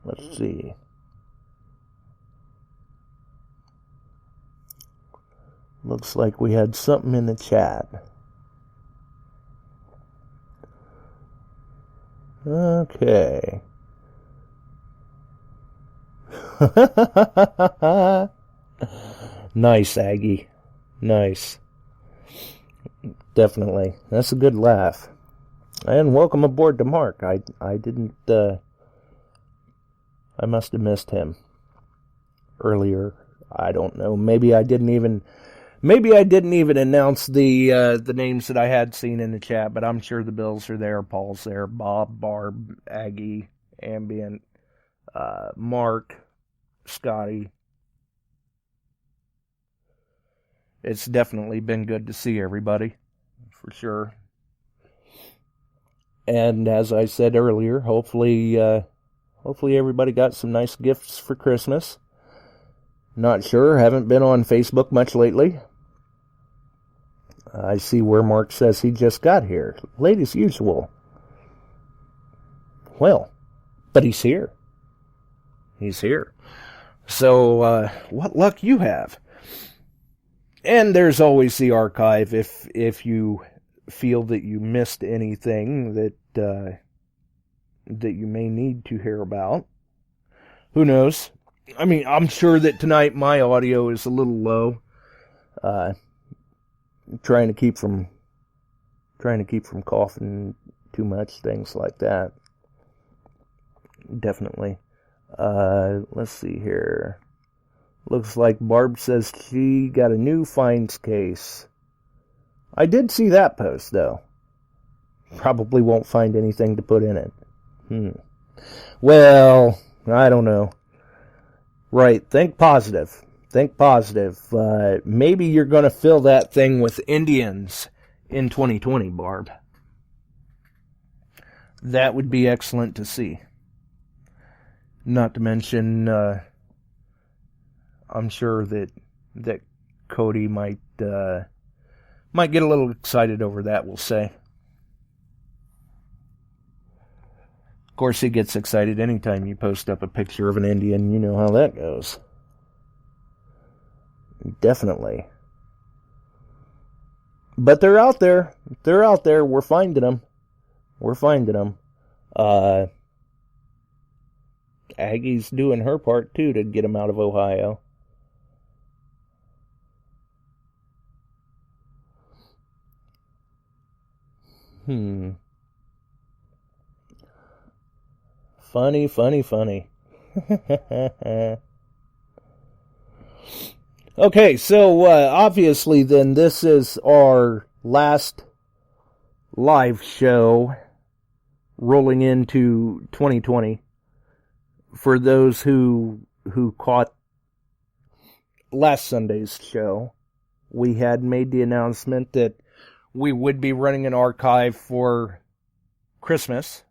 Let's see. Looks like we had something in the chat. Okay. Nice, Aggie. Nice. Definitely. That's a good laugh. And welcome aboard to Mark. I didn't, I must have missed him earlier. I don't know. Maybe I didn't even announce the names that I had seen in the chat, but I'm sure the Bills are there. Paul's there. Bob, Barb, Aggie, Ambient, Mark, Scotty. It's definitely been good to see everybody, for sure. And as I said earlier, hopefully everybody got some nice gifts for Christmas. Not sure, haven't been on Facebook much lately. I see where Mark says he just got here, late as usual. Well, but he's here. He's here. So, what luck you have. And there's always the archive if you feel that you missed anything that you may need to hear about. Who knows? I mean, I'm sure that tonight my audio is a little low. Trying to keep from coughing too much, things like that. Definitely. Let's see here. Looks like Barb says she got a new finds case. I did see that post, though. Probably won't find anything to put in it. Well, I don't know. Right, think positive. Think positive. Maybe you're going to fill that thing with Indians in 2020, Barb. That would be excellent to see. Not to mention, I'm sure that Cody might get a little excited over that, we'll say. Of course, he gets excited anytime you post up a picture of an Indian. You know how that goes. Definitely. But they're out there. They're out there. We're finding them. Aggie's doing her part, too, to get them out of Ohio. Funny. Okay, so obviously then this is our last live show rolling into 2020. For those who caught last Sunday's show, we had made the announcement that we would be running an archive for Christmas,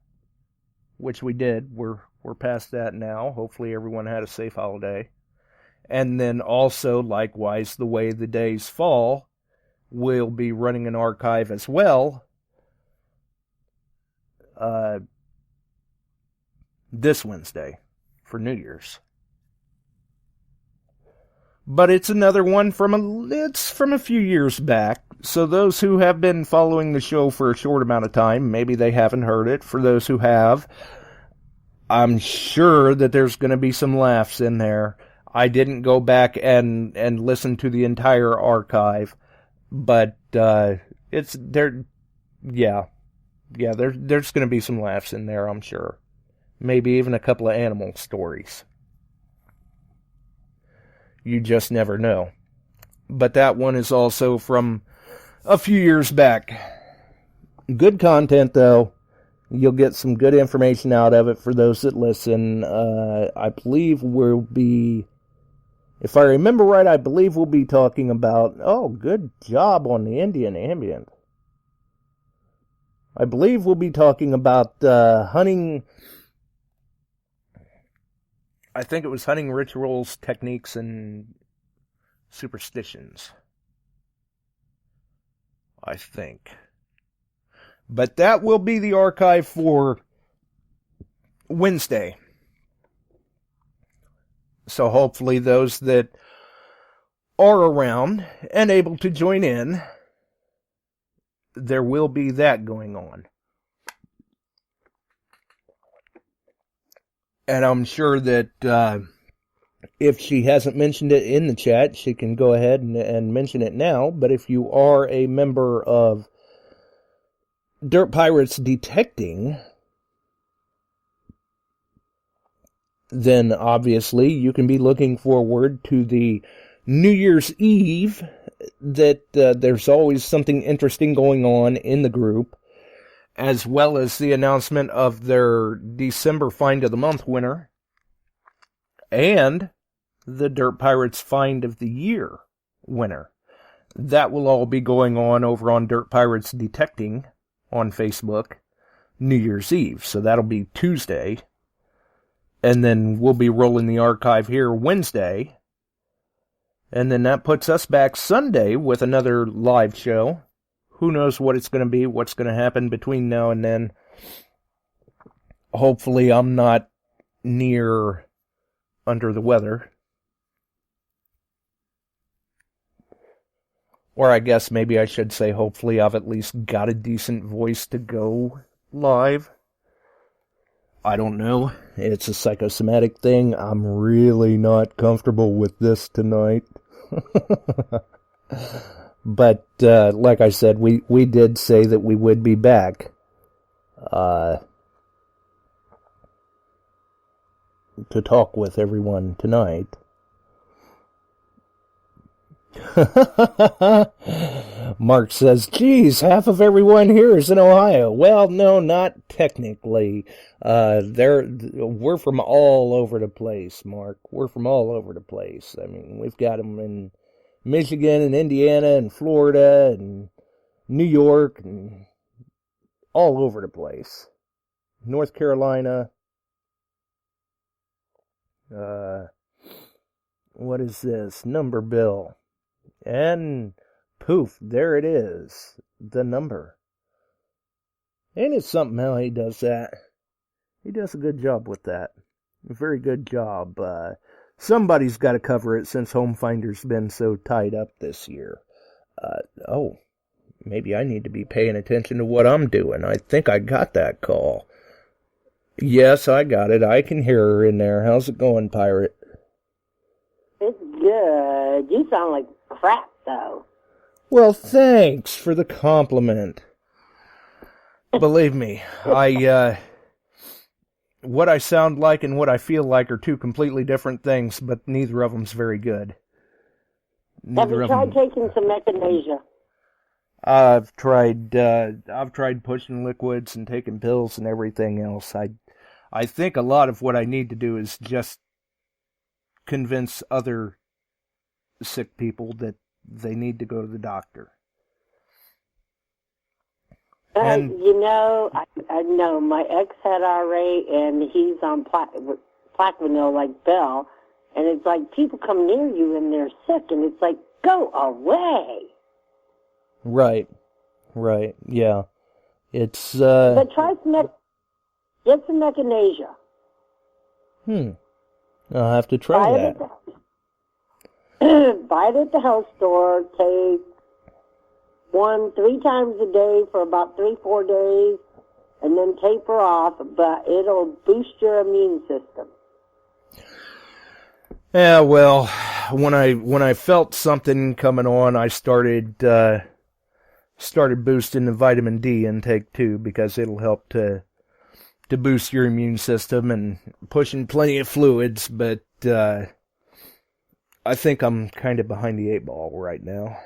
which we did. We're past that now. Hopefully everyone had a safe holiday. And then also, likewise, the way the days fall, we'll be running an archive as well this Wednesday for New Year's. But it's another one from a few years back. So those who have been following the show for a short amount of time, maybe they haven't heard it. For those who have, I'm sure that there's going to be some laughs in there. I didn't go back and listen to the entire archive, but it's there. Yeah, there's going to be some laughs in there, I'm sure. Maybe even a couple of animal stories. You just never know. But that one is also from a few years back. Good content, though. You'll get some good information out of it for those that listen. I believe we'll be, if I remember right, I believe we'll be talking about, good job on the Indian ambient. I believe we'll be talking about hunting, I think it was hunting rituals, techniques, and superstitions. I think. But that will be the archive for Wednesday. So hopefully those that are around and able to join in, there will be that going on. And I'm sure that if she hasn't mentioned it in the chat, she can go ahead and mention it now. But if you are a member of Dirt Pirates Detecting, then obviously you can be looking forward to the New Year's Eve, that there's always something interesting going on in the group, as well as the announcement of their December Find of the Month winner, and the Dirt Pirates Find of the Year winner. That will all be going on over on Dirt Pirates Detecting on Facebook, New Year's Eve. So that'll be Tuesday. And then we'll be rolling the archive here Wednesday. And then that puts us back Sunday with another live show. Who knows what it's going to be, what's going to happen between now and then. Hopefully I'm not near under the weather. Or I guess maybe I should say hopefully I've at least got a decent voice to go live. I don't know. It's a psychosomatic thing. I'm really not comfortable with this tonight. But, like I said, we did say that we would be back. To talk with everyone tonight. Mark says, geez, half of everyone here is in Ohio. Well, no, not technically. We're from all over the place, Mark. We're from all over the place. I mean, we've got them in Michigan and Indiana and Florida and New York and all over the place. North Carolina. What is this? Number bill. And poof, there it is. The number. Ain't it something how he does that? He does a good job with that. A very good job. Somebody's got to cover it since HomeFinder's been so tied up this year. Maybe I need to be paying attention to what I'm doing. I think I got that call. Yes, I got it. I can hear her in there. How's it going, Pirate?
It's good. You sound like crap, though.
Well, thanks for the compliment. Believe me, what I sound like and what I feel like are two completely different things, but neither of them's very good.
Have you tried taking some echinacea?
I've tried pushing liquids and taking pills and everything else. I think a lot of what I need to do is just convince other sick people that they need to go to the doctor. And
I know my ex had RA, and he's on Plaquenil like Bell, and it's like people come near you and they're sick, and it's like, go away.
Right, yeah. It's
But try get some echinacea.
I'll have to try that.
Buy it at the health store. Take 3 times a day for about 3-4 days, and then taper off. But it'll boost your immune system.
Yeah, well, when I felt something coming on, I started boosting the vitamin D intake too, because it'll help to boost your immune system, and pushing plenty of fluids. But I think I'm kind of behind the 8 ball right now.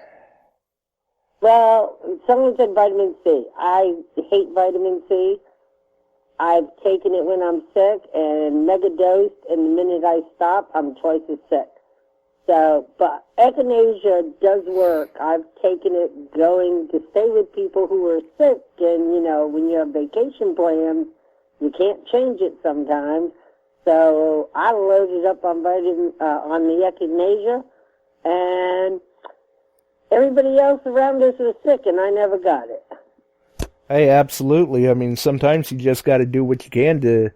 Well, someone said vitamin C. I hate vitamin C. I've taken it when I'm sick and mega dosed, and the minute I stop, I'm twice as sick. So, but echinacea does work. I've taken it going to stay with people who are sick, and, when you have vacation plans, you can't change it sometimes. So I loaded up on on the echinacea, and everybody else around us was sick, and I never got it.
Hey, absolutely. I mean, sometimes you just got to do what you can to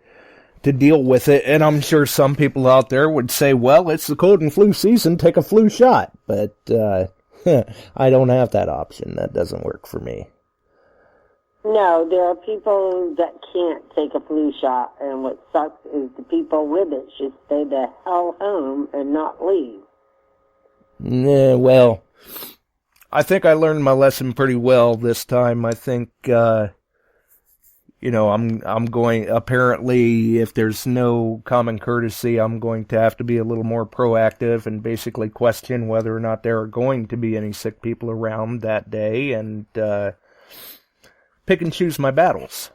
deal with it. And I'm sure some people out there would say, well, it's the cold and flu season, take a flu shot. But I don't have that option. That doesn't work for me.
No, there are people that can't take a flu shot, and what sucks is the people with it should stay the hell home and not leave.
Yeah, well, I think I learned my lesson pretty well this time. I think, I'm going, apparently, if there's no common courtesy, I'm going to have to be a little more proactive and basically question whether or not there are going to be any sick people around that day, and pick and choose my battles,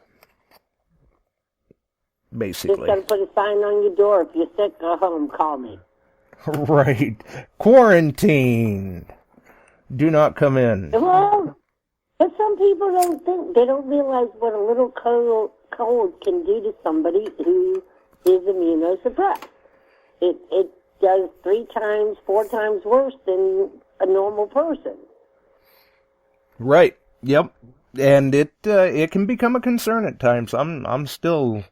basically.
Just gotta put a sign on your door. If you're sick, go home, call me.
Right. Quarantine. Do not come in.
Well, but some people they don't realize what a little cold can do to somebody who is immunosuppressed. It does 3 times, 4 times worse than a normal person.
Right. Yep. And it can become a concern at times. I'm still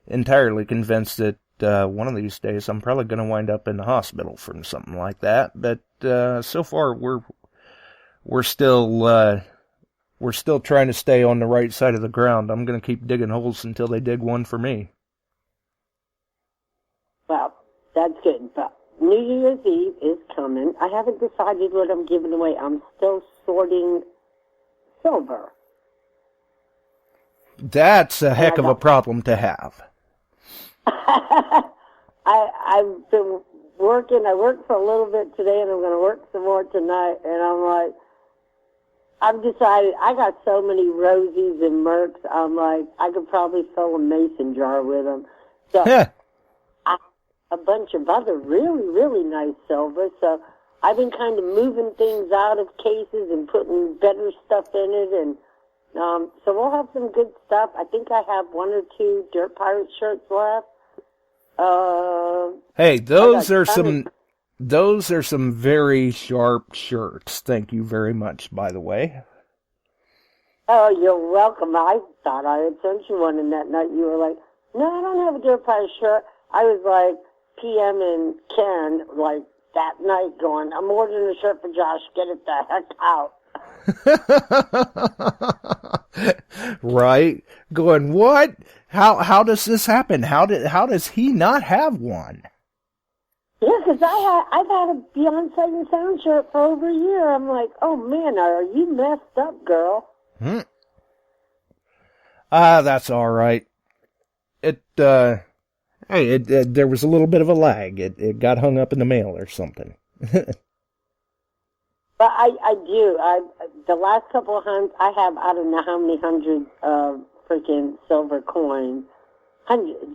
entirely convinced that one of these days I'm probably going to wind up in the hospital from something like that. But so far we're still trying to stay on the right side of the ground. I'm going to keep digging holes until they dig one for me.
Well, that's good. But New Year's Eve is coming. I haven't decided what I'm giving away. I'm still sorting silver.
That's a heck of a problem to have.
I've been working. I worked for a little bit today, and I'm going to work some more tonight. And I'm like, I've decided I got so many Rosies and Mercs. I'm like, I could probably fill a mason jar with them. So a bunch of other really, really nice silver. So I've been kind of moving things out of cases and putting better stuff in it, and so we'll have some good stuff. I think I have 1 or 2 Dirt Pirate shirts left.
Hey, those are some very sharp shirts. Thank you very much, by the way.
Oh, you're welcome. I thought I had sent you one, and that night you were like, no, I don't have a Dirt Pirate shirt. I was like, PM and Ken, like, that night going, I'm ordering a shirt for Josh, get it the heck out.
Right? Going, what? How does this happen? How does he not have one?
Yeah, because I've had a Beyond Sight and Sound shirt for over a year. I'm like, oh man, are you messed up, girl?
That's all right. There was a little bit of a lag. It got hung up in the mail or something.
But I do. The last couple of hunts, I have, I don't know how many hundreds of freaking silver coins.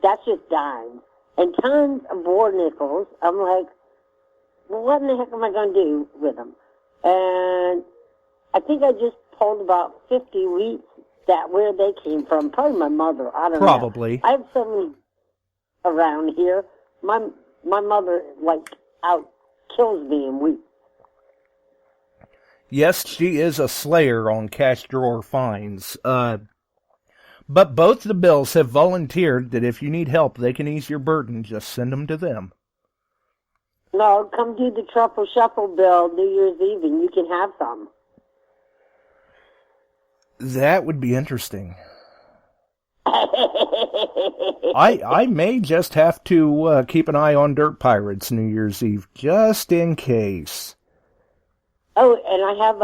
That's just dimes. And tons of war nickels. I'm like, well, what in the heck am I going to do with them? And I think I just pulled about 50 wheats that where they came from. Probably my mother. I don't know.
Probably.
I have so many around here. My mother, like, kills me in wheat.
Yes, she is a slayer on cash drawer finds. But both the Bills have volunteered that if you need help, they can ease your burden. Just send them to them.
No, come do the Truffle Shuffle, Bill, New Year's Eve, and you can have some.
That would be interesting. I may just have to keep an eye on Dirt Pirates New Year's Eve, just in case.
Oh, and I have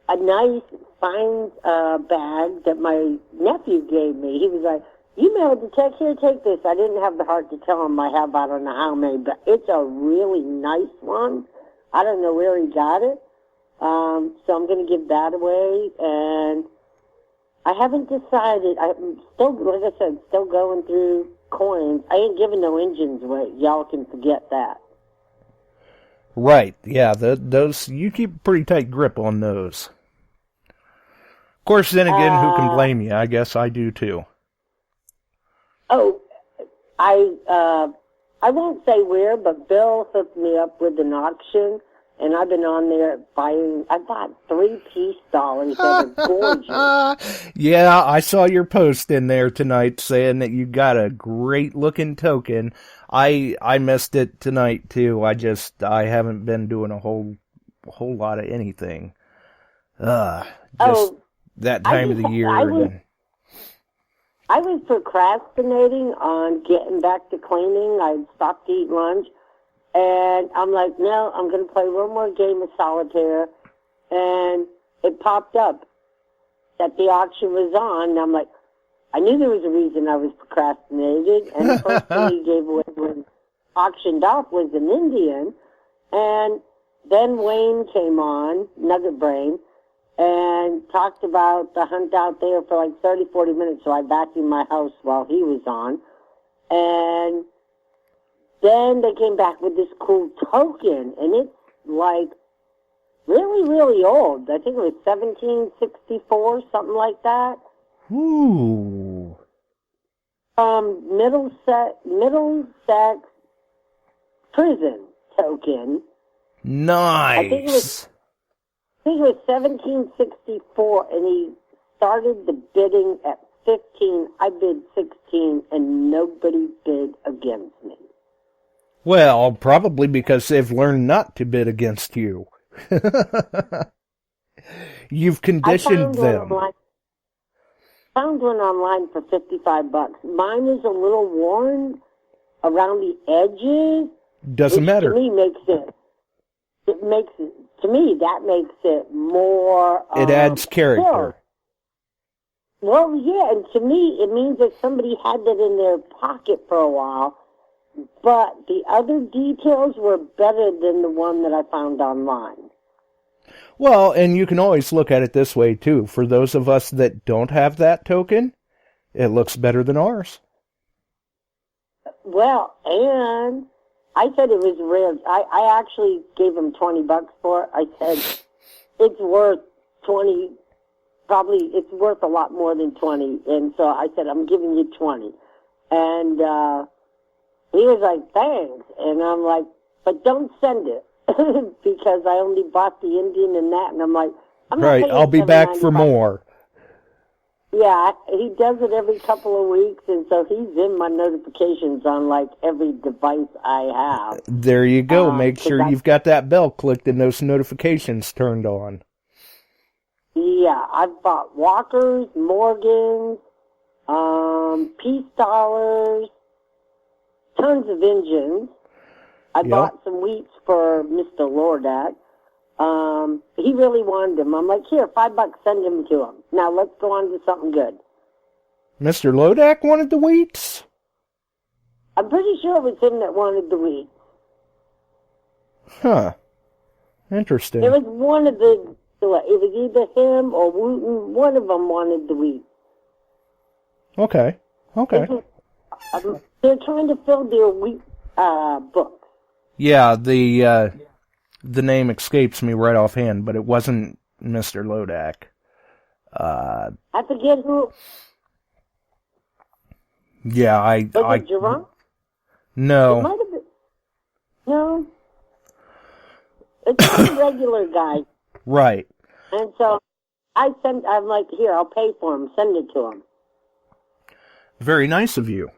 a nice fine bag that my nephew gave me. He was like, "You mail detect here, take this." I didn't have the heart to tell him I have I don't know how many, but it's a really nice one. I don't know where he got it, so I'm going to give that away. And I haven't decided. I'm still, like I said, still going through coins. I ain't giving no engines away. Y'all can forget that.
Right, yeah, those, you keep a pretty tight grip on those. Of course, then again, who can blame you? I guess I do too.
Oh, I won't say where, but Bill hooked me up with an auction, and I've been on there buying. I bought 3 peace dollars that are gorgeous.
Yeah, I saw your post in there tonight saying that you got a great looking token. I missed it tonight too. I haven't been doing a whole lot of anything. Just that time of the year.
I was procrastinating on getting back to cleaning. I'd stopped to eat lunch, and I'm like, no, I'm going to play one more game of solitaire. And it popped up that the auction was on, and I'm like, I knew there was a reason I was procrastinating, and the first thing he gave away when auctioned off was an Indian, and then Wayne came on, Nugget Brain, and talked about the hunt out there for like 30, 40 minutes, so I vacuumed my house while he was on, and then they came back with this cool token, and it's like really, really old. I think it was 1764, something like that.
Ooh.
Middlesex prison token.
Nice.
I think it was 1764, and he started the bidding at 15. I bid 16, and nobody bid against me.
Well, probably because they've learned not to bid against you. You've conditioned them.
Found one online for $55. Mine is a little worn around the edges.
Doesn't matter.
To me, that makes it more.
It adds character.
Sure. Well, yeah, and to me, it means that somebody had that in their pocket for a while. But the other details were better than the one that I found online.
Well, and you can always look at it this way, too. For those of us that don't have that token, it looks better than ours.
Well, and I said it was rare. I actually gave him $20 for it. I said, it's worth 20, probably it's worth a lot more than 20. And so I said, I'm giving you 20. And he was like, thanks. And I'm like, but don't send it. Because I only bought the Indian and that, and I'm like, I'm not
right, I'll be back for more.
Yeah, he does it every couple of weeks, and so he's in my notifications on, like, every device I have.
There you go. Make sure you've got that bell clicked and those notifications turned on.
Yeah, I've bought Walkers, Morgans, peace dollars, tons of engines. I bought some wheats for Mr. Lordak. He really wanted them. I'm like, here, $5, send him to him. Now let's go on to something good.
Mr. Lodak wanted the wheats?
I'm pretty sure it was him that wanted the wheats.
Huh. Interesting.
It was one of the, it was either him or Wooten. One of them wanted the wheats.
Okay.
They're trying to fill their wheat book.
Yeah, the name escapes me right offhand, but it wasn't Mr. Lodak.
I forget who.
Yeah,
Was it Jerome?
No.
It might have been. No. It's a regular guy.
Right.
And so I'm like, here, I'll pay for them. Send it to them.
Very nice of you.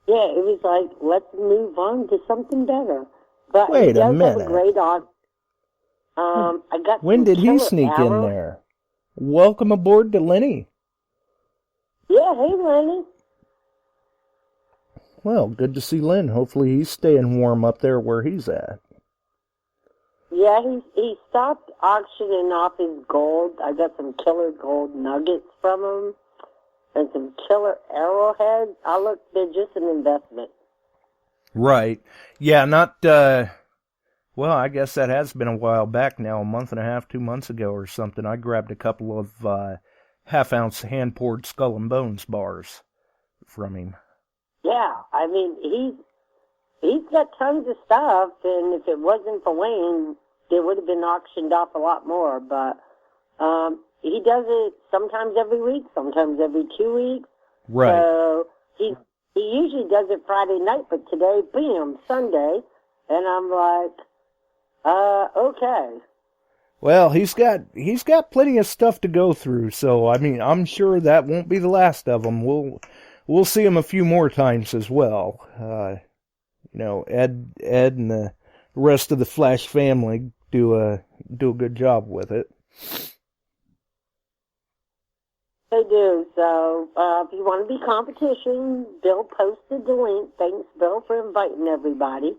Yeah, it was like, let's move on to something better. But
Wait
he does
a minute.
have a great art. I got
When
some
did he
killer
sneak in
arrows.
there? Welcome aboard to Lenny.
Yeah, hey, Lenny.
Well, good to see Len. Hopefully he's staying warm up there where he's at.
Yeah, he stopped auctioning off his gold. I got some killer gold nuggets from him and some killer arrowheads. They're just an investment.
Right. Yeah, not, well, I guess that has been a while back now, a month and a half, 2 months ago or something. I grabbed a couple of half-ounce hand-poured skull and bones bars from him.
Yeah, I mean, he's got tons of stuff, and if it wasn't for Wayne, they would have been auctioned off a lot more, but he does it sometimes every week, sometimes every 2 weeks.
Right.
So he usually does it Friday night, but today, bam, Sunday, and I'm like, okay.
Well, he's got plenty of stuff to go through, so I mean, I'm sure that won't be the last of them. We'll see him a few more times as well. You know, Ed and the rest of the Flash family do a good job with it.
They do. So if you want to be competition, Bill posted the link. Thanks, Bill, for inviting everybody.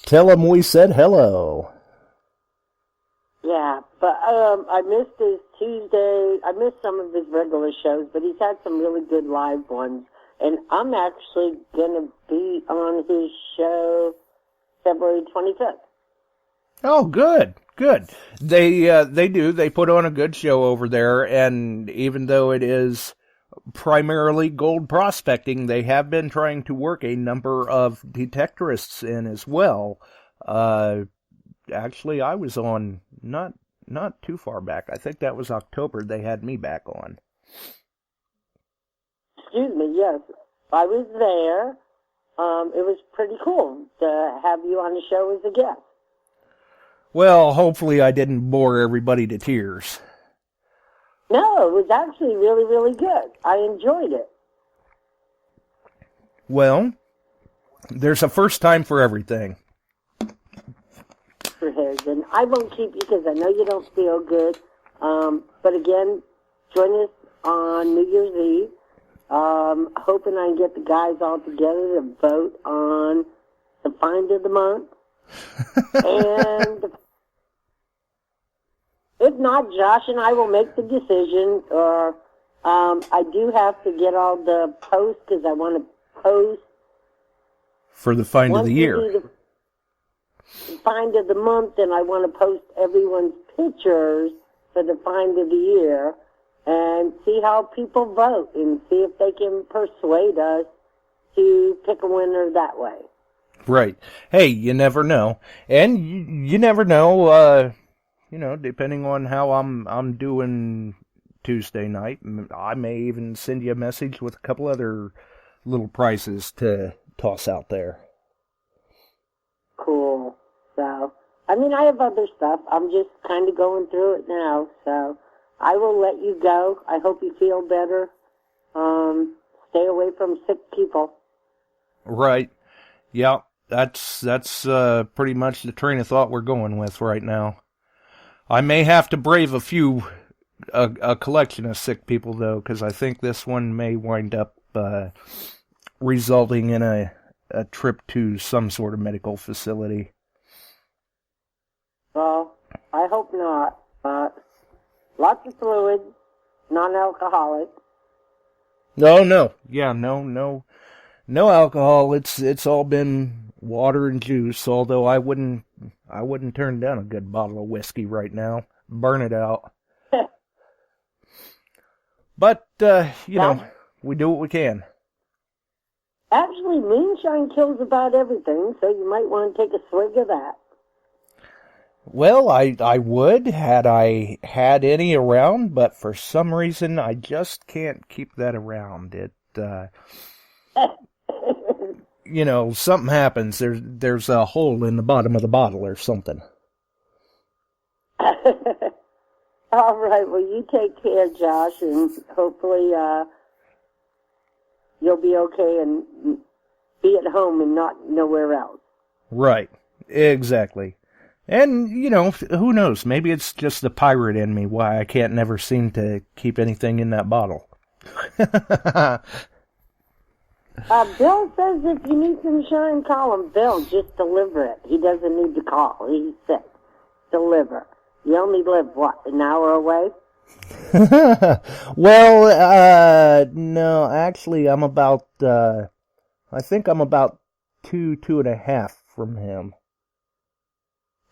Tell him we said hello.
Yeah, but I missed his Tuesday. I missed some of his regular shows, but he's had some really good live ones. And I'm actually going to be on his show February 25th.
Oh, good. They do. They put on a good show over there, and even though it is primarily gold prospecting, they have been trying to work a number of detectorists in as well. Actually, I was on not too far back. I think that was October. They had me back on.
Excuse me, yes. I was there. It was pretty cool to have you on the show as a guest.
Well, hopefully I didn't bore everybody to tears.
No, it was actually really, really good. I enjoyed it.
Well, there's a first time for everything.
For his, and I won't keep you because I know you don't feel good. But again, join us on New Year's Eve. Hoping I can get the guys all together to vote on the find of the month. And if not, Josh and I will make the decision. Or I do have to get all the posts because I want to post
for the find of the year.
The find of the month, and I want to post everyone's pictures for the find of the year. And see how people vote and see if they can persuade us to pick a winner that way.
Right. Hey, you never know. And you never know, depending on how I'm doing Tuesday night, I may even send you a message with a couple other little prizes to toss out there.
Cool. So, I mean, I have other stuff. I'm just kind of going through it now, so I will let you go. I hope you feel better. Stay away from sick people. Right.
Yeah, that's pretty much the train of thought we're going with right now. I may have to brave a collection of sick people, though, because I think this one may wind up resulting in a trip to some sort of medical facility.
Well, I hope not, but lots of fluids, non-alcoholic.
No. Yeah, no alcohol. It's all been water and juice, although I wouldn't turn down a good bottle of whiskey right now. Burn it out. But, we do what we can.
Actually, moonshine kills about everything, so you might want to take a swig of that.
Well, I would, had I had any around, but for some reason I just can't keep that around. something happens. There's a hole in the bottom of the bottle or something.
All right, well, you take care, Josh, and hopefully you'll be okay and be at home and not nowhere else.
Right, exactly. And, who knows? Maybe it's just the pirate in me, why I can't never seem to keep anything in that bottle.
Bill says if you need some insurance, call him. Bill, just deliver it. He doesn't need to call. He's sick. Deliver. You only live, what, an hour away?
Well, no, actually, I'm about, I think I'm about 2.5 from him.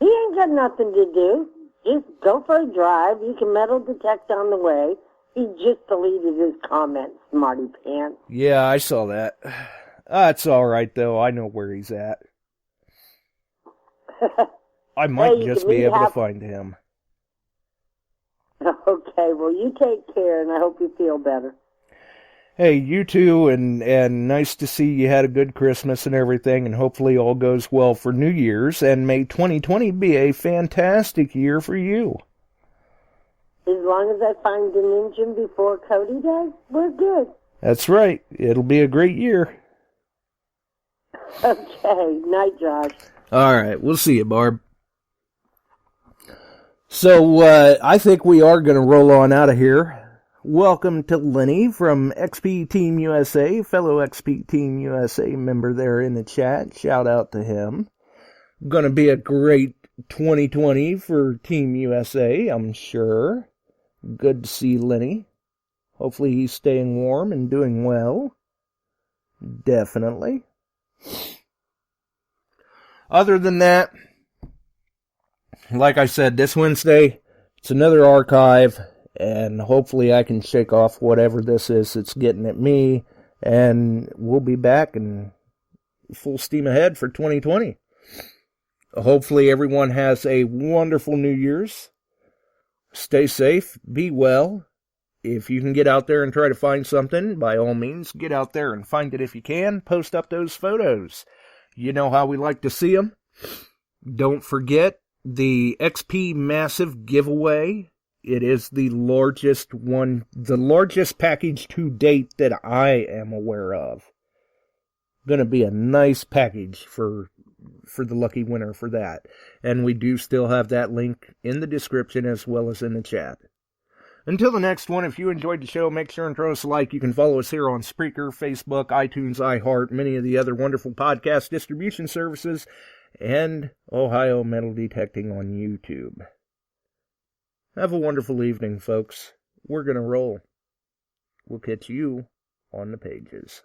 He ain't got nothing to do. Just go for a drive. You can metal detect on the way. He just deleted his comment, smarty pants.
Yeah, I saw that. It's all right, though. I know where he's at. I might just be able to find him.
Okay, well, you take care, and I hope you feel better.
Hey, you too, and nice to see you had a good Christmas and everything, and hopefully all goes well for New Year's, and may 2020 be a fantastic year for you.
As long as I find an engine before Cody does, we're good.
That's right. It'll be a great year.
Okay, night, Josh.
All right, we'll see you, Barb. So, I think we are going to roll on out of here. Welcome to Lenny from XP Team USA, fellow XP Team USA member there in the chat. Shout out to him. Going to be a great 2020 for Team USA, I'm sure. Good to see Lenny. Hopefully he's staying warm and doing well. Definitely. Other than that, like I said, this Wednesday, it's another archive, and hopefully I can shake off whatever this is that's getting at me, and we'll be back and full steam ahead for 2020. Hopefully everyone has a wonderful New Year's. Stay safe, be well. If you can get out there and try to find something, by all means, get out there and find it if you can. Post up those photos. You know how we like to see them. Don't forget the XP Massive giveaway. It is the largest package to date that I am aware of. Gonna be a nice package for the lucky winner for that. And we do still have that link in the description as well as in the chat. Until the next one, if you enjoyed the show, make sure and throw us a like. You can follow us here on Spreaker, Facebook, iTunes, iHeart, many of the other wonderful podcast distribution services, and Ohio Metal Detecting on YouTube. Have a wonderful evening, folks. We're going to roll. We'll catch you on the pages.